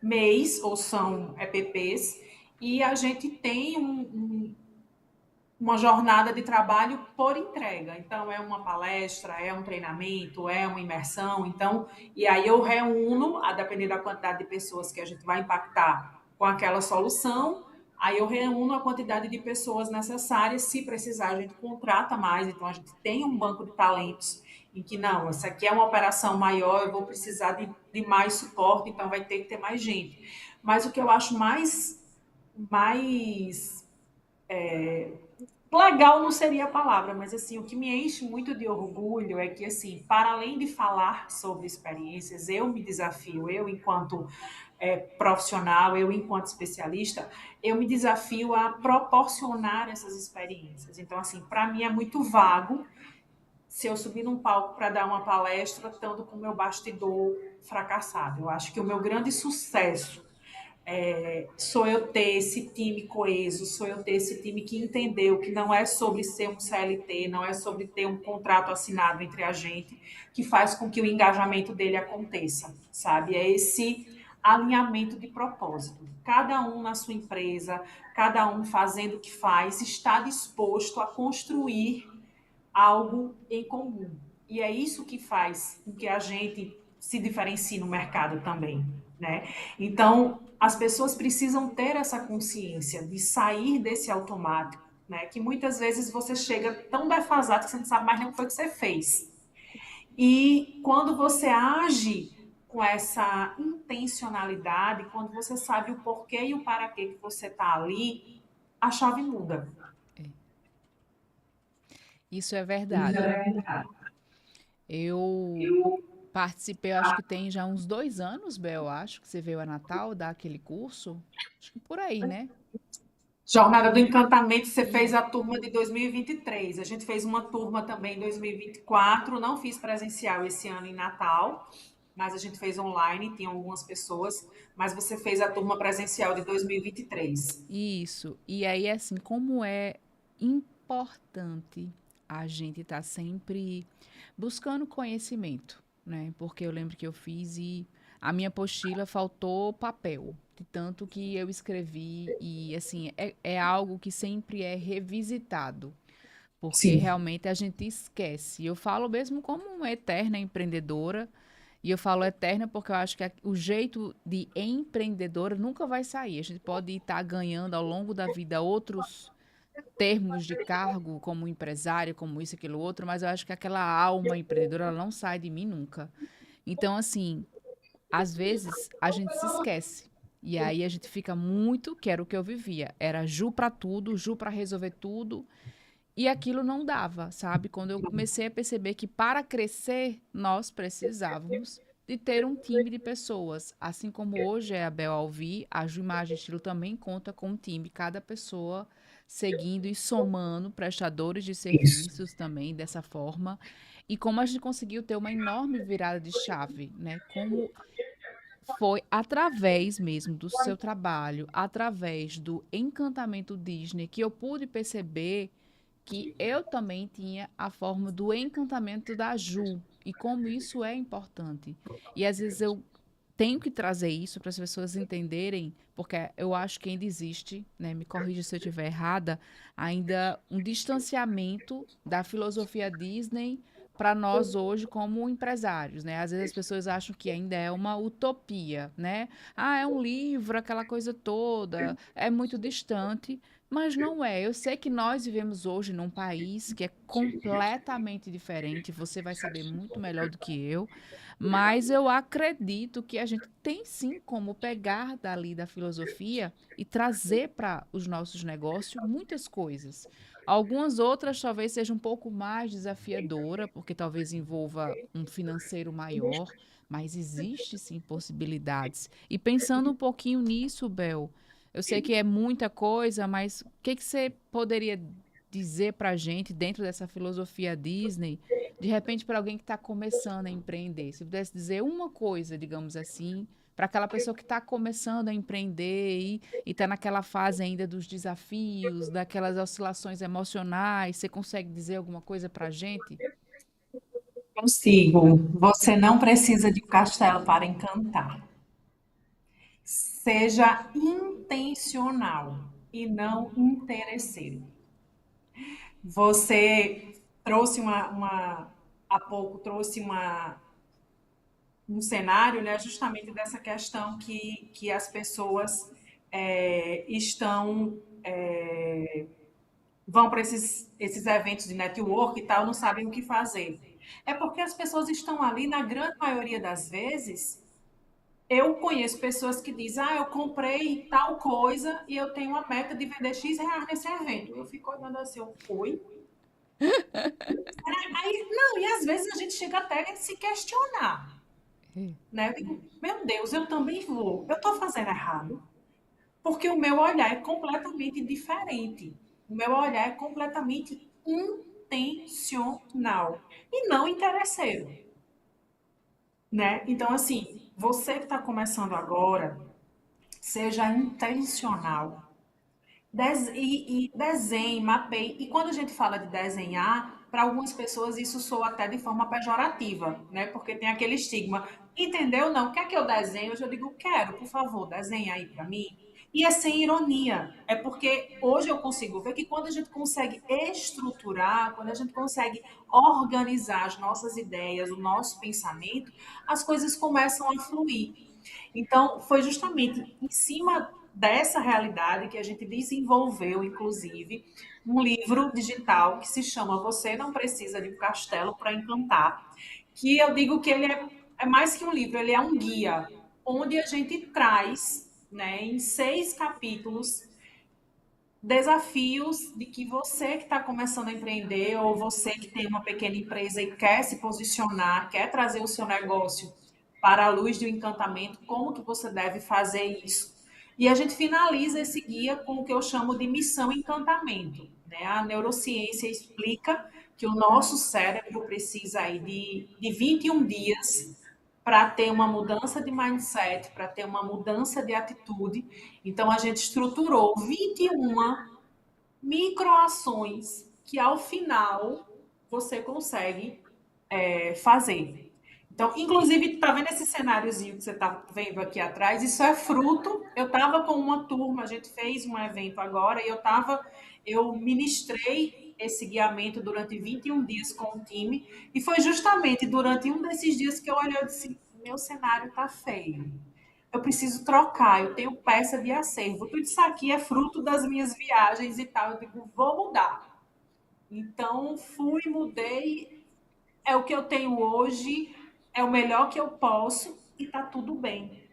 MEIs ou são EPPs e a gente tem uma jornada de trabalho por entrega. Então, é uma palestra, é um treinamento, é uma imersão. Então, e aí eu reúno, a depender da quantidade de pessoas que a gente vai impactar com aquela solução, aí eu reúno a quantidade de pessoas necessárias. Se precisar, a gente contrata mais. Então, a gente tem um banco de talentos em que, não, essa aqui é uma operação maior, eu vou precisar de mais suporte, então vai ter que ter mais gente. Mas o que eu acho mais legal não seria a palavra, mas assim, o que me enche muito de orgulho é que, assim, para além de falar sobre experiências, eu me desafio, eu enquanto profissional, eu enquanto especialista, eu me desafio a proporcionar essas experiências. Então, assim, para mim é muito vago se eu subir num palco para dar uma palestra, estando com o meu bastidor fracassado. Eu acho que o meu grande sucesso sou eu ter esse time coeso, sou eu ter esse time que entendeu que não é sobre ser um CLT, não é sobre ter um contrato assinado entre a gente, que faz com que o engajamento dele aconteça, sabe? É esse alinhamento de propósito. Cada um na sua empresa, cada um fazendo o que faz, está disposto a construir algo em comum. E é isso que faz com que a gente se diferencie no mercado também, né? Então, as pessoas precisam ter essa consciência de sair desse automático, né? Que muitas vezes você chega tão defasado que você não sabe mais nem o que foi que você fez. E quando você age com essa intencionalidade, quando você sabe o porquê e o para quê que você está ali, a chave muda. Isso é verdade. Eu participei, eu acho que tem já uns 2 anos, Bel, acho que você veio a Natal dar aquele curso. Acho que por aí, né? Jornada do Encantamento, você fez E a turma de 2023. A gente fez uma turma também em 2024. Não fiz presencial esse ano em Natal, mas a gente fez online, tinha algumas pessoas. Mas você fez a turma presencial de 2023. isso. E aí, assim, como é importante a gente estar sempre buscando conhecimento, né? Porque eu lembro que eu fiz e a minha apostila faltou papel, de tanto que eu escrevi, e assim, é algo que sempre é revisitado, porque Sim, realmente a gente esquece. Eu falo mesmo como uma eterna empreendedora, e eu falo eterna porque eu acho que o jeito de empreendedora nunca vai sair. A gente pode estar ganhando ao longo da vida outros termos de cargo, como empresário, como isso, aquilo, outro, mas eu acho que aquela alma empreendedora, ela não sai de mim nunca. Então, assim, às vezes a gente se esquece. E aí a gente fica muito, que era o que eu vivia. Era Ju para tudo, Ju para resolver tudo. E aquilo não dava, sabe? Quando eu comecei a perceber que para crescer, nós precisávamos de ter um time de pessoas. Assim como hoje é a Bel Alvi, a Ju Imagem Estilo também conta com um time, cada pessoa seguindo e somando prestadores de isso. serviços também dessa forma. E como a gente conseguiu ter uma enorme virada de chave, né? Como foi através mesmo do seu trabalho, através do encantamento Disney, que eu pude perceber que eu também tinha a forma do encantamento da Ju e como isso é importante. E às vezes eu tenho que trazer isso para as pessoas entenderem, porque eu acho que ainda existe, né, me corrija se eu estiver errada, ainda um distanciamento da filosofia Disney para nós hoje como empresários, né? Às vezes as pessoas acham que ainda é uma utopia, né? Ah, é um livro, aquela coisa toda, é muito distante, mas não é. Eu sei que nós vivemos hoje num país que é completamente diferente, você vai saber muito melhor do que eu, mas eu acredito que a gente tem sim como pegar dali da filosofia e trazer para os nossos negócios muitas coisas. Algumas outras talvez sejam um pouco mais desafiadora, porque talvez envolva um financeiro maior, mas existe sim possibilidades. E pensando um pouquinho nisso, Bel, eu sei que é muita coisa, mas o que que você poderia dizer para a gente dentro dessa filosofia Disney, de repente para alguém que está começando a empreender? Se pudesse dizer uma coisa, digamos assim, para aquela pessoa que está começando a empreender e está naquela fase ainda dos desafios, daquelas oscilações emocionais, você consegue dizer alguma coisa para a gente? Consigo. Você não precisa de um castelo para encantar. Seja intencional e não interesseiro. Você trouxe há pouco trouxe um cenário, né, justamente dessa questão que as pessoas estão vão para esses eventos de network e tal, não sabem o que fazer. É porque as pessoas estão ali, na grande maioria das vezes. Eu conheço pessoas que dizem, eu comprei tal coisa e eu tenho uma meta de vender X reais nesse evento. Eu fico olhando assim, oi? Aí, não, e às vezes a gente chega até a se questionar, né? Eu digo, meu Deus, eu também vou. Eu estou fazendo errado. Porque o meu olhar é completamente diferente. O meu olhar é completamente intencional e não interesseiro, né? Então, assim, você que está começando agora, seja intencional. E desenhe, mapeie. E quando a gente fala de desenhar, para algumas pessoas isso soa até de forma pejorativa, né? Porque tem aquele estigma. Entendeu? Não. Quer que eu desenhe? Eu já digo, quero, por favor, desenhe aí para mim. E é sem ironia. É porque hoje eu consigo ver que quando a gente consegue estruturar, quando a gente consegue organizar as nossas ideias, o nosso pensamento, as coisas começam a fluir. Então, foi justamente em cima dessa realidade que a gente desenvolveu, inclusive, um livro digital que se chama Você Não Precisa de um Castelo para Encantar, que eu digo que ele é mais que um livro, ele é um guia, onde a gente traz, né, em 6 capítulos, desafios de que você que está começando a empreender ou você que tem uma pequena empresa e quer se posicionar, quer trazer o seu negócio para a luz do encantamento, como que você deve fazer isso. E a gente finaliza esse guia com o que eu chamo de missão encantamento. Né? A neurociência explica que o nosso cérebro precisa aí de 21 dias para ter uma mudança de mindset, para ter uma mudança de atitude. Então, a gente estruturou 21 microações que, ao final, você consegue fazer. Então, inclusive, tá vendo esse cenáriozinho que você está vendo aqui atrás? Isso é fruto. Eu estava com uma turma, a gente fez um evento agora e eu ministrei esse guiamento durante 21 dias com o time e foi justamente durante um desses dias que eu olhei e disse: meu cenário tá feio. Eu preciso trocar, eu tenho peça de acervo. Tudo isso aqui é fruto das minhas viagens e tal. Eu digo, vou mudar. Então, fui, mudei, é o que eu tenho hoje, é o melhor que eu posso e tá tudo bem.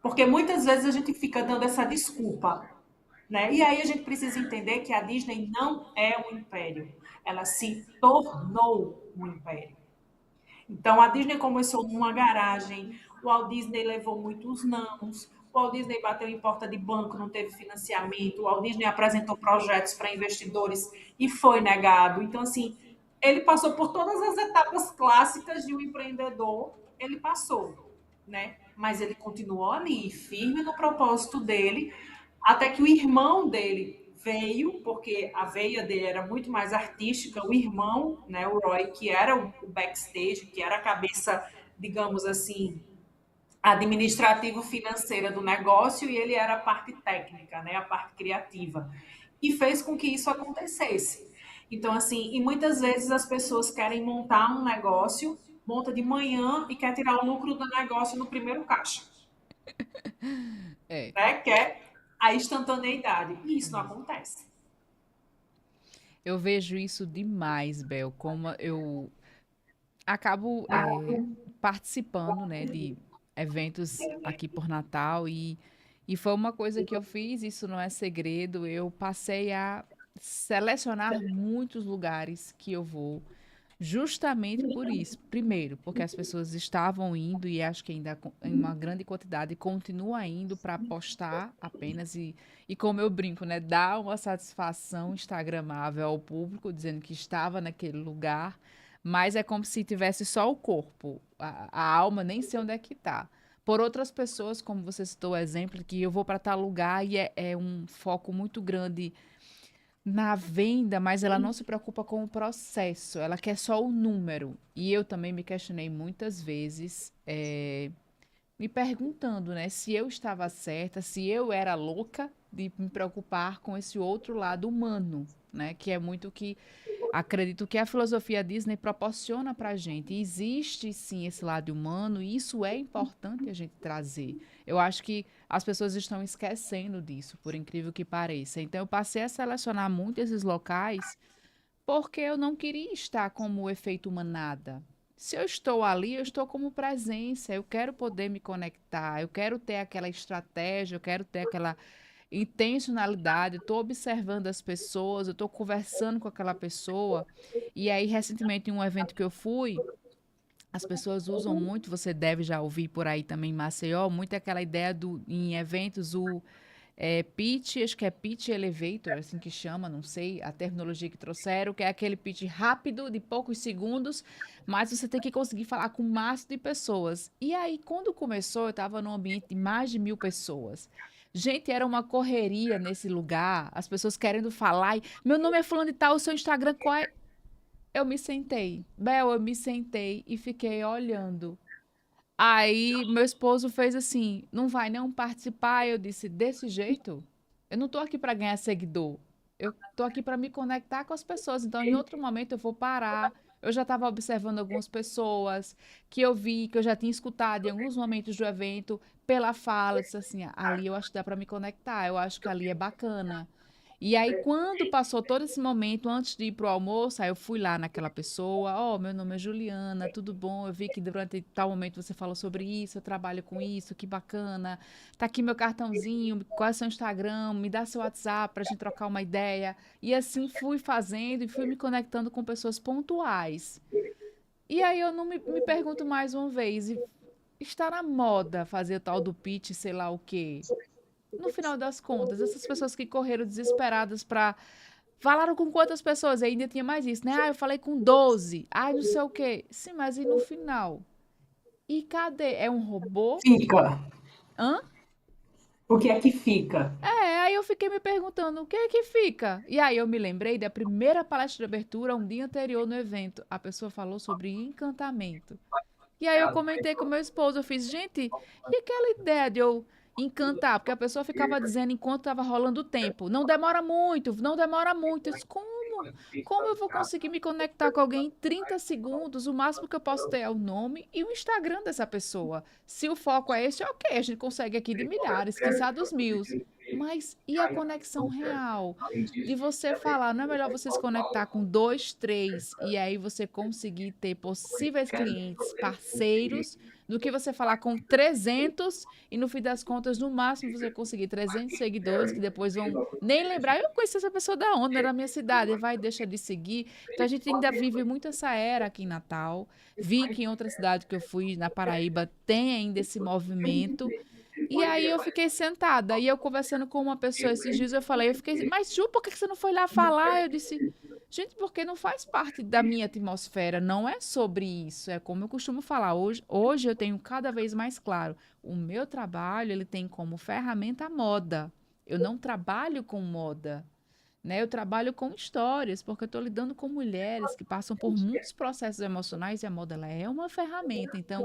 Porque muitas vezes a gente fica dando essa desculpa, né? E aí a gente precisa entender que a Disney não é um império, ela se tornou um império. Então a Disney começou numa garagem, o Walt Disney levou muitos nãos, o Walt Disney bateu em porta de banco, não teve financiamento, o Walt Disney apresentou projetos para investidores e foi negado. Então, assim, ele passou por todas as etapas clássicas de um empreendedor, ele passou, né? Mas ele continuou ali, firme no propósito dele, até que o irmão dele veio, porque a veia dele era muito mais artística, o irmão, né, o Roy, que era o backstage, que era a cabeça, digamos assim, administrativo-financeira do negócio, e ele era a parte técnica, né, a parte criativa. E fez com que isso acontecesse. Então, assim, e muitas vezes as pessoas querem montar um negócio, monta de manhã e quer tirar o lucro do negócio no primeiro caixa, É, né? Quer a instantaneidade. E isso não acontece. eu vejo isso demais, Bel, como eu acabo participando, né, de eventos aqui por Natal e foi uma coisa que eu fiz, isso não é segredo, eu passei a selecionar muitos lugares que eu vou, justamente por isso. Primeiro, porque as pessoas estavam indo e acho que ainda em uma grande quantidade continua indo para postar apenas e como eu brinco, né, dar uma satisfação instagramável ao público dizendo que estava naquele lugar, mas é como se tivesse só o corpo, a alma nem sei onde é que tá. Por outras pessoas, como você citou o exemplo, que eu vou para tal lugar e é um foco muito grande na venda, mas ela não se preocupa com o processo, ela quer só o número. E eu também me questionei muitas vezes, me perguntando, né, se eu estava certa, se eu era louca de me preocupar com esse outro lado humano, né, que é muito que acredito que a filosofia Disney proporciona para a gente. Existe sim esse lado humano e isso é importante a gente trazer. Eu acho que as pessoas estão esquecendo disso, por incrível que pareça. Então, eu passei a selecionar muito esses locais porque eu não queria estar como o efeito manada. Se eu estou ali, eu estou como presença, eu quero poder me conectar, eu quero ter aquela estratégia, eu quero ter aquela intencionalidade, eu estou observando as pessoas, eu estou conversando com aquela pessoa. E aí, recentemente, em um evento que eu fui, as pessoas usam muito, você deve já ouvir por aí também em Maceió, muito aquela ideia do, em eventos, pitch, acho que é pitch elevator, assim que chama, não sei, a terminologia que trouxeram, que é aquele pitch rápido, de poucos segundos, mas você tem que conseguir falar com o máximo de pessoas. E aí, quando começou, eu estava num ambiente de mais de 1.000 pessoas. Gente, era uma correria nesse lugar, as pessoas querendo falar, e, meu nome é fulano e tal, o seu Instagram qual é? Eu me sentei, Bel, eu me sentei e fiquei olhando. Aí meu esposo fez assim: não vai não participar? Eu disse: desse jeito? Eu não tô aqui para ganhar seguidor. Eu tô aqui para me conectar com as pessoas. Então, em outro momento, eu vou parar. Eu já estava observando algumas pessoas que eu vi, que eu já tinha escutado em alguns momentos do evento, pela fala, eu disse assim: ali eu acho que dá para me conectar, eu acho que ali é bacana. E aí, quando passou todo esse momento, antes de ir pro almoço, aí eu fui lá naquela pessoa, ó, meu nome é Juliana, tudo bom? Eu vi que durante tal momento você falou sobre isso, eu trabalho com isso, que bacana. Tá aqui meu cartãozinho, qual é o seu Instagram? Me dá seu WhatsApp pra gente trocar uma ideia. E assim fui fazendo e fui me conectando com pessoas pontuais. E aí eu não me pergunto mais uma vez, e está na moda fazer o tal do pitch, sei lá o quê? No final das contas, essas pessoas que correram desesperadas para. Falaram com quantas pessoas? E ainda tinha mais isso, né? Ah, eu falei com 12. Ah, não sei o quê. Sim, mas e no final? E cadê? É um robô? Fica. Hã? O que é que fica? Aí eu fiquei me perguntando, o que é que fica? E aí eu me lembrei da primeira palestra de abertura, um dia anterior no evento. A pessoa falou sobre encantamento. E aí eu comentei com meu esposo, eu fiz, gente, e aquela ideia de eu encantar? Porque a pessoa ficava dizendo enquanto estava rolando o tempo, não demora muito, não demora muito. Eu disse, como? Como eu vou conseguir me conectar com alguém em 30 segundos? O máximo que eu posso ter é o nome e o Instagram dessa pessoa. Se o foco é esse, ok, a gente consegue aqui de milhares, quiçá dos mil. Mas e a conexão real? De você falar, não é melhor você se conectar com dois, três, e aí você conseguir ter possíveis clientes, parceiros, do que você falar com 300 e no fim das contas, no máximo, você conseguir 300 seguidores que depois vão nem lembrar. Eu conheci essa pessoa da onde, era da minha cidade, e vai e deixa de seguir. Então a gente ainda vive muito essa era aqui em Natal. Vi que em outra cidade que eu fui, na Paraíba, tem ainda esse movimento. E aí eu fiquei sentada, e eu conversando com uma pessoa esses dias, eu falei, eu fiquei, mas Ju, por que você não foi lá falar? Eu disse, gente, porque não faz parte da minha atmosfera, não é sobre isso, é como eu costumo falar, hoje eu tenho cada vez mais claro, o meu trabalho, ele tem como ferramenta a moda, eu não trabalho com moda, né? Eu trabalho com histórias, porque eu estou lidando com mulheres que passam por muitos processos emocionais e a moda ela é uma ferramenta. Então,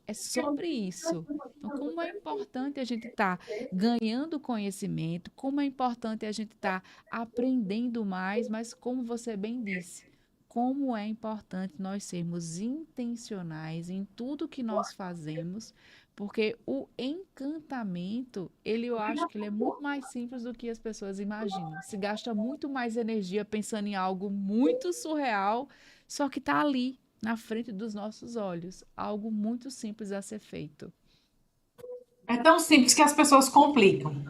é sobre isso. Então, como é importante a gente estar ganhando conhecimento, como é importante a gente estar aprendendo mais, mas como você bem disse, como é importante nós sermos intencionais em tudo que nós fazemos, porque o encantamento, ele eu acho que ele é muito mais simples do que as pessoas imaginam. Se gasta muito mais energia pensando em algo muito surreal, só que está ali, na frente dos nossos olhos. Algo muito simples a ser feito. É tão simples que as pessoas complicam.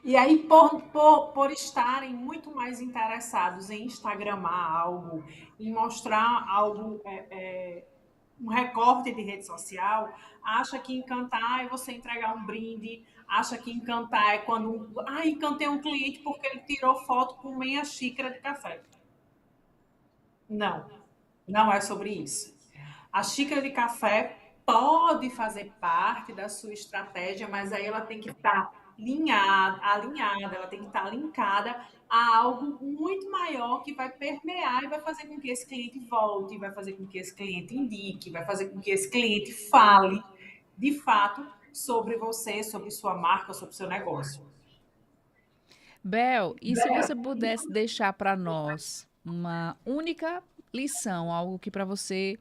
E aí, por estarem muito mais interessados em instagramar algo, em mostrar algo, um recorte de rede social, acha que encantar é você entregar um brinde, acha que encantar é quando. Ah, encantei um cliente porque ele tirou foto com meia xícara de café. Não, não é sobre isso. A xícara de café pode fazer parte da sua estratégia, mas aí ela tem que estar alinhada, ela tem que estar linkada a algo muito maior que vai permear e vai fazer com que esse cliente volte, vai fazer com que esse cliente indique, vai fazer com que esse cliente fale de fato sobre você, sobre sua marca, sobre seu negócio. Bel, e se você pudesse deixar para nós uma única lição, algo que para você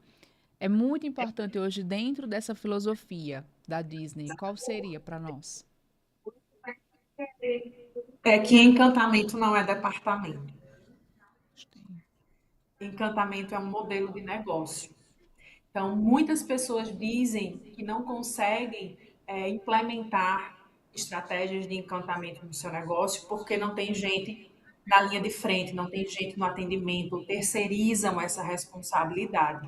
é muito importante hoje dentro dessa filosofia da Disney, qual seria para nós? É que encantamento não é departamento. Gostei. Encantamento é um modelo de negócio. Então, muitas pessoas dizem que não conseguem implementar estratégias de encantamento no seu negócio porque não tem gente na linha de frente, não tem gente no atendimento, terceirizam essa responsabilidade,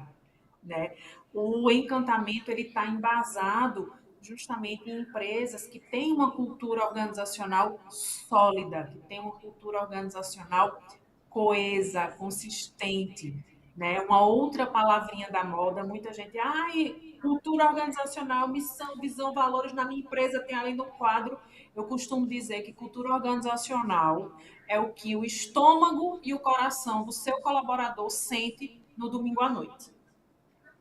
né? O encantamento ele está embasado justamente em empresas que têm uma cultura organizacional sólida, que têm uma cultura organizacional coesa, consistente, né? Uma outra palavrinha da moda, muita gente, ai, cultura organizacional, missão, visão, valores na minha empresa tem ali no quadro. Eu costumo dizer que cultura organizacional é o que o estômago e o coração do seu colaborador sente no domingo à noite.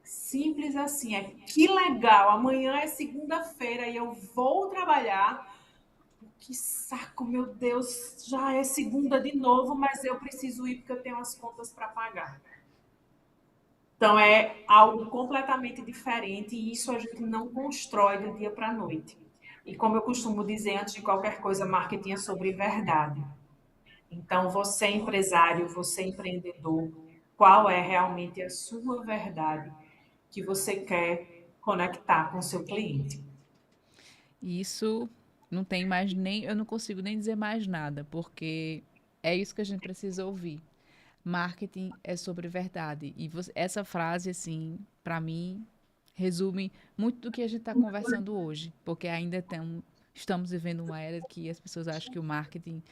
Simples assim, é que legal, amanhã é segunda-feira e eu vou trabalhar. Que saco, meu Deus, já é segunda de novo, mas eu preciso ir porque eu tenho as contas para pagar. Então é algo completamente diferente e isso a gente não constrói do dia para a noite. E como eu costumo dizer, antes de qualquer coisa, marketing é sobre verdade. Então, você é empresário, você é empreendedor, qual é realmente a sua verdade que você quer conectar com o seu cliente? E isso não tem mais nem, eu não consigo nem dizer mais nada, porque é isso que a gente precisa ouvir. Marketing é sobre verdade. E essa frase, assim, para mim, resume muito do que a gente está conversando hoje, porque estamos vivendo uma era que as pessoas acham que o marketing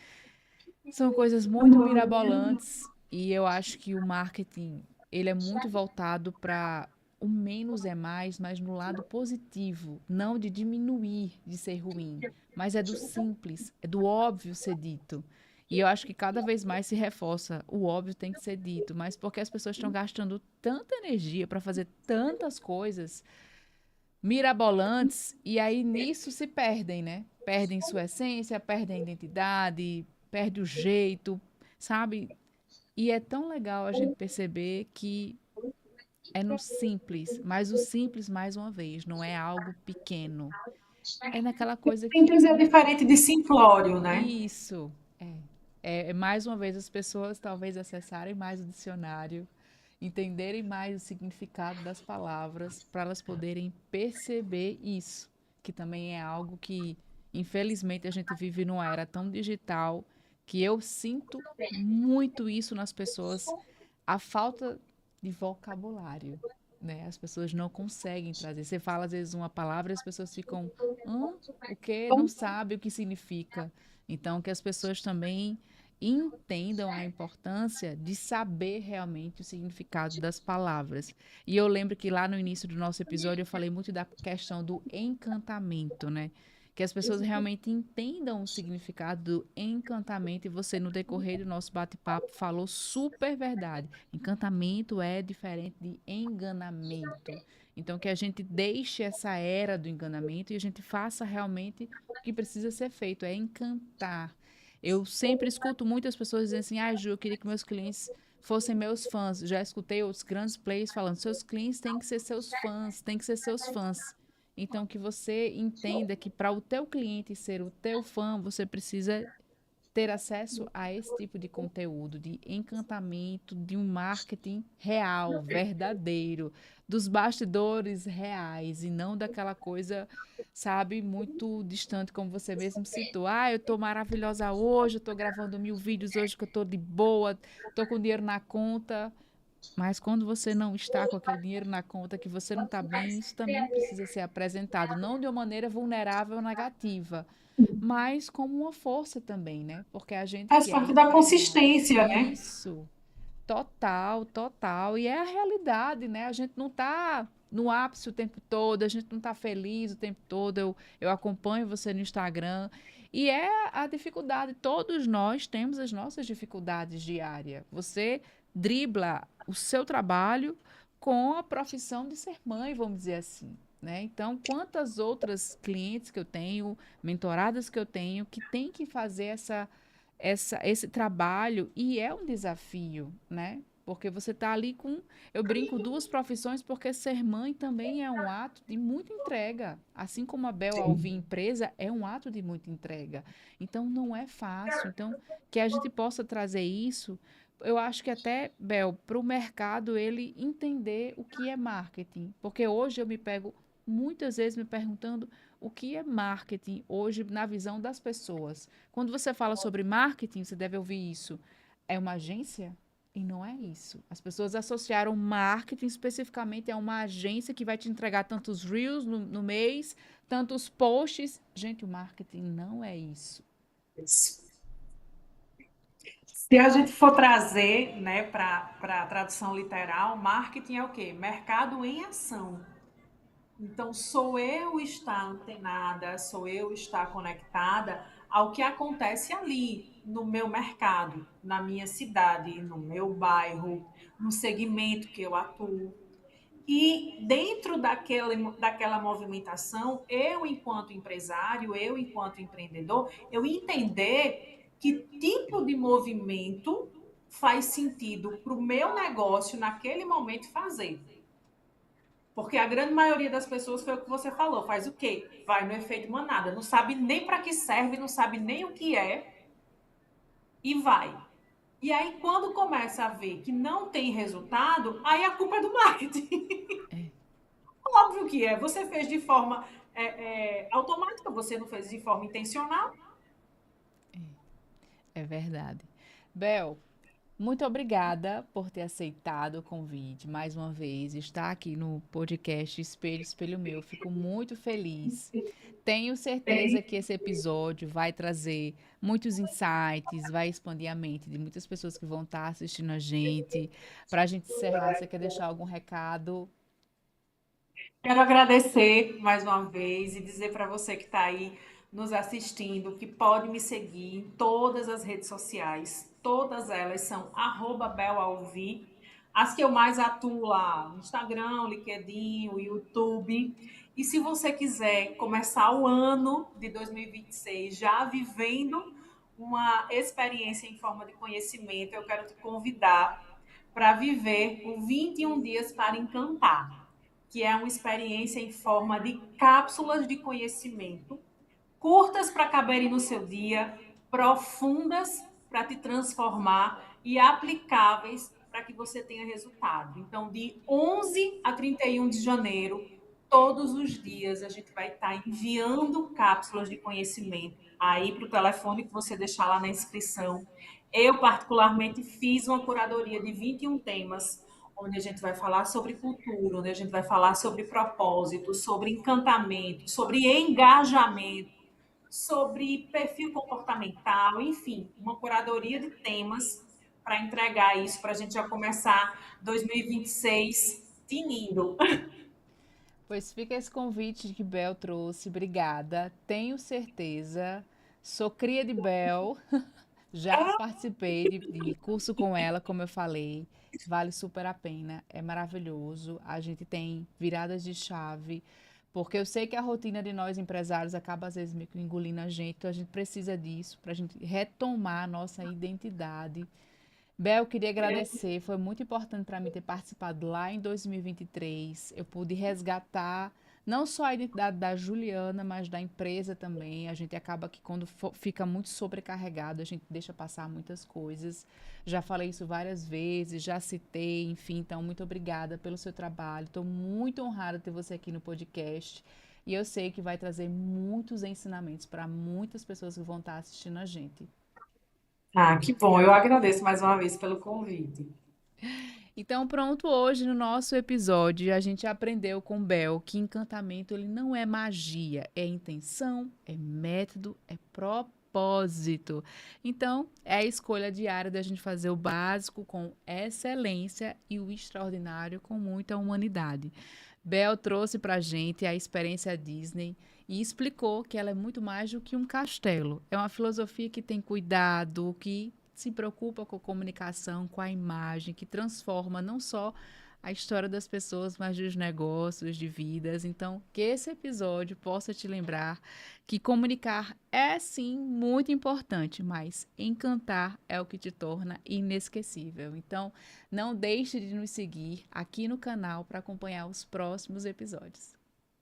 são coisas muito mirabolantes e eu acho que o marketing ele é muito voltado para o menos é mais, mas no lado positivo, não de diminuir, de ser ruim, mas é do simples, é do óbvio ser dito. E eu acho que cada vez mais se reforça, o óbvio tem que ser dito, mas porque as pessoas estão gastando tanta energia para fazer tantas coisas mirabolantes e aí nisso se perdem, né? Perdem sua essência, perdem a identidade, perde o jeito, sabe? E é tão legal a gente perceber que é no simples, mas o simples, mais uma vez, não é algo pequeno. É naquela coisa que. Simples é diferente de simplório, né? Isso. É. É mais uma vez as pessoas talvez acessarem mais o dicionário, entenderem mais o significado das palavras, para elas poderem perceber isso, que também é algo que, infelizmente, a gente vive numa era tão digital que eu sinto muito isso nas pessoas, a falta de vocabulário, né? As pessoas não conseguem trazer. Você fala às vezes uma palavra e as pessoas ficam, o quê? Não sabe o que significa. Então, que as pessoas também entendam a importância de saber realmente o significado das palavras. E eu lembro que lá no início do nosso episódio eu falei muito da questão do encantamento, né? Que as pessoas realmente entendam o significado do encantamento, e você, no decorrer do nosso bate-papo, falou super verdade. Encantamento é diferente de enganamento. Então, que a gente deixe essa era do enganamento e a gente faça realmente o que precisa ser feito, é encantar. Eu sempre escuto muitas pessoas dizendo assim: ah, Ju, eu queria que meus clientes fossem meus fãs. Já escutei outros grandes players falando: seus clientes têm que ser seus fãs, têm que ser seus fãs. Então, que você entenda que para o teu cliente ser o teu fã, você precisa ter acesso a esse tipo de conteúdo, de encantamento, de um marketing real, verdadeiro, dos bastidores reais e não daquela coisa, sabe, muito distante, como você mesmo citou. Ah, eu tô maravilhosa hoje, eu tô gravando 1000 vídeos hoje que eu tô de boa, tô com dinheiro na conta. Mas quando você não está com aquele dinheiro na conta, que você não está bem, isso também precisa ser apresentado, não de uma maneira vulnerável ou negativa, mas como uma força também, né? Porque a gente Faz que é parte da empresário, consistência, né? isso, total, total, e é a realidade, né? A gente não está no ápice o tempo todo, a gente não está feliz o tempo todo. Eu acompanho você no Instagram e é a dificuldade. Todos nós temos as nossas dificuldades diárias. Você dribla o seu trabalho com a profissão de ser mãe, vamos dizer assim. Né? Então, quantas outras clientes que eu tenho, mentoradas que eu tenho, que têm que fazer esse trabalho e é um desafio, né? Porque você está ali com, eu brinco, duas profissões, porque ser mãe também é um ato de muita entrega. Assim como a Bel Alvim empresa é um ato de muita entrega. Então não é fácil. Então, que a gente possa trazer isso, eu acho que até, Bel, para o mercado ele entender o que é marketing. Porque hoje eu me pego muitas vezes me perguntando o que é marketing hoje na visão das pessoas. Quando você fala sobre marketing, você deve ouvir isso. É uma agência? E não é isso. As pessoas associaram marketing especificamente a uma agência que vai te entregar tantos reels no mês, tantos posts. Gente, o marketing não é isso. Se a gente for trazer, né, para a tradução literal, marketing é o quê? Mercado em ação. Então, sou eu estar antenada, sou eu estar conectada ao que acontece ali, no meu mercado, na minha cidade, no meu bairro, no segmento que eu atuo. E dentro daquela movimentação, eu, enquanto empresário, eu, enquanto empreendedor, eu entender que tipo de movimento faz sentido para o meu negócio naquele momento fazer. Porque a grande maioria das pessoas foi o que você falou, faz o quê? Vai no efeito manada, não sabe nem para que serve, não sabe nem o que é e vai. E aí, quando começa a ver que não tem resultado, aí a culpa é do marketing. É, Óbvio que é. Você fez de forma automática, você não fez de forma intencional. é verdade. Bel, muito obrigada por ter aceitado o convite mais uma vez, estar aqui no podcast Espelho, Espelho Meu. Fico muito feliz. Tenho certeza que esse episódio vai trazer muitos insights, vai expandir a mente de muitas pessoas que vão estar assistindo a gente. Para a gente encerrar, você quer deixar algum recado? Quero agradecer mais uma vez e dizer para você que está aí nos assistindo que pode me seguir em todas as redes sociais. Todas elas são @belalvi. As que eu mais atuo lá, no Instagram, LinkedIn, o YouTube. E se você quiser começar o ano de 2026 já vivendo uma experiência em forma de conhecimento, eu quero te convidar para viver o 21 dias para encantar, que é uma experiência em forma de cápsulas de conhecimento, curtas para caberem no seu dia, profundas para te transformar e aplicáveis para que você tenha resultado. Então, de 11 a 31 de janeiro, todos os dias a gente vai estar enviando cápsulas de conhecimento aí para o telefone que você deixar lá na inscrição. Eu, particularmente, fiz uma curadoria de 21 temas, onde a gente vai falar sobre cultura, onde a gente vai falar sobre propósito, sobre encantamento, sobre engajamento, sobre perfil comportamental, enfim, uma curadoria de temas para entregar isso, para a gente já começar 2026 tinindo. Pois fica esse convite que Bel trouxe. Obrigada. Tenho certeza. Sou cria de Bel. Já participei de curso com ela, como eu falei. Vale super a pena. É maravilhoso. A gente tem viradas de chave. Porque eu sei que a rotina de nós empresários acaba às vezes meio que engolindo a gente. Então a gente precisa disso para a gente retomar a nossa identidade. Bel, queria agradecer. Foi muito importante para mim ter participado lá em 2023. Eu pude resgatar não só a identidade da Juliana, mas da empresa também. A gente acaba que quando fica muito sobrecarregado, a gente deixa passar muitas coisas. Já falei isso várias vezes, já citei, enfim. Então, muito obrigada pelo seu trabalho. Estou muito honrada de ter você aqui no podcast. E eu sei que vai trazer muitos ensinamentos para muitas pessoas que vão estar assistindo a gente. Ah, que bom. Eu agradeço mais uma vez pelo convite. Então, pronto, hoje no nosso episódio a gente aprendeu com Bel que encantamento ele não é magia, é intenção, é método, é propósito. Então, é a escolha diária da gente fazer o básico com excelência e o extraordinário com muita humanidade. Bel trouxe pra gente a experiência Disney e explicou que ela é muito mais do que um castelo. É uma filosofia que tem cuidado, que se preocupa com a comunicação, com a imagem, que transforma não só a história das pessoas, mas dos negócios, de vidas. Então, que esse episódio possa te lembrar que comunicar é sim muito importante, mas encantar é o que te torna inesquecível. Então, não deixe de nos seguir aqui no canal para acompanhar os próximos episódios.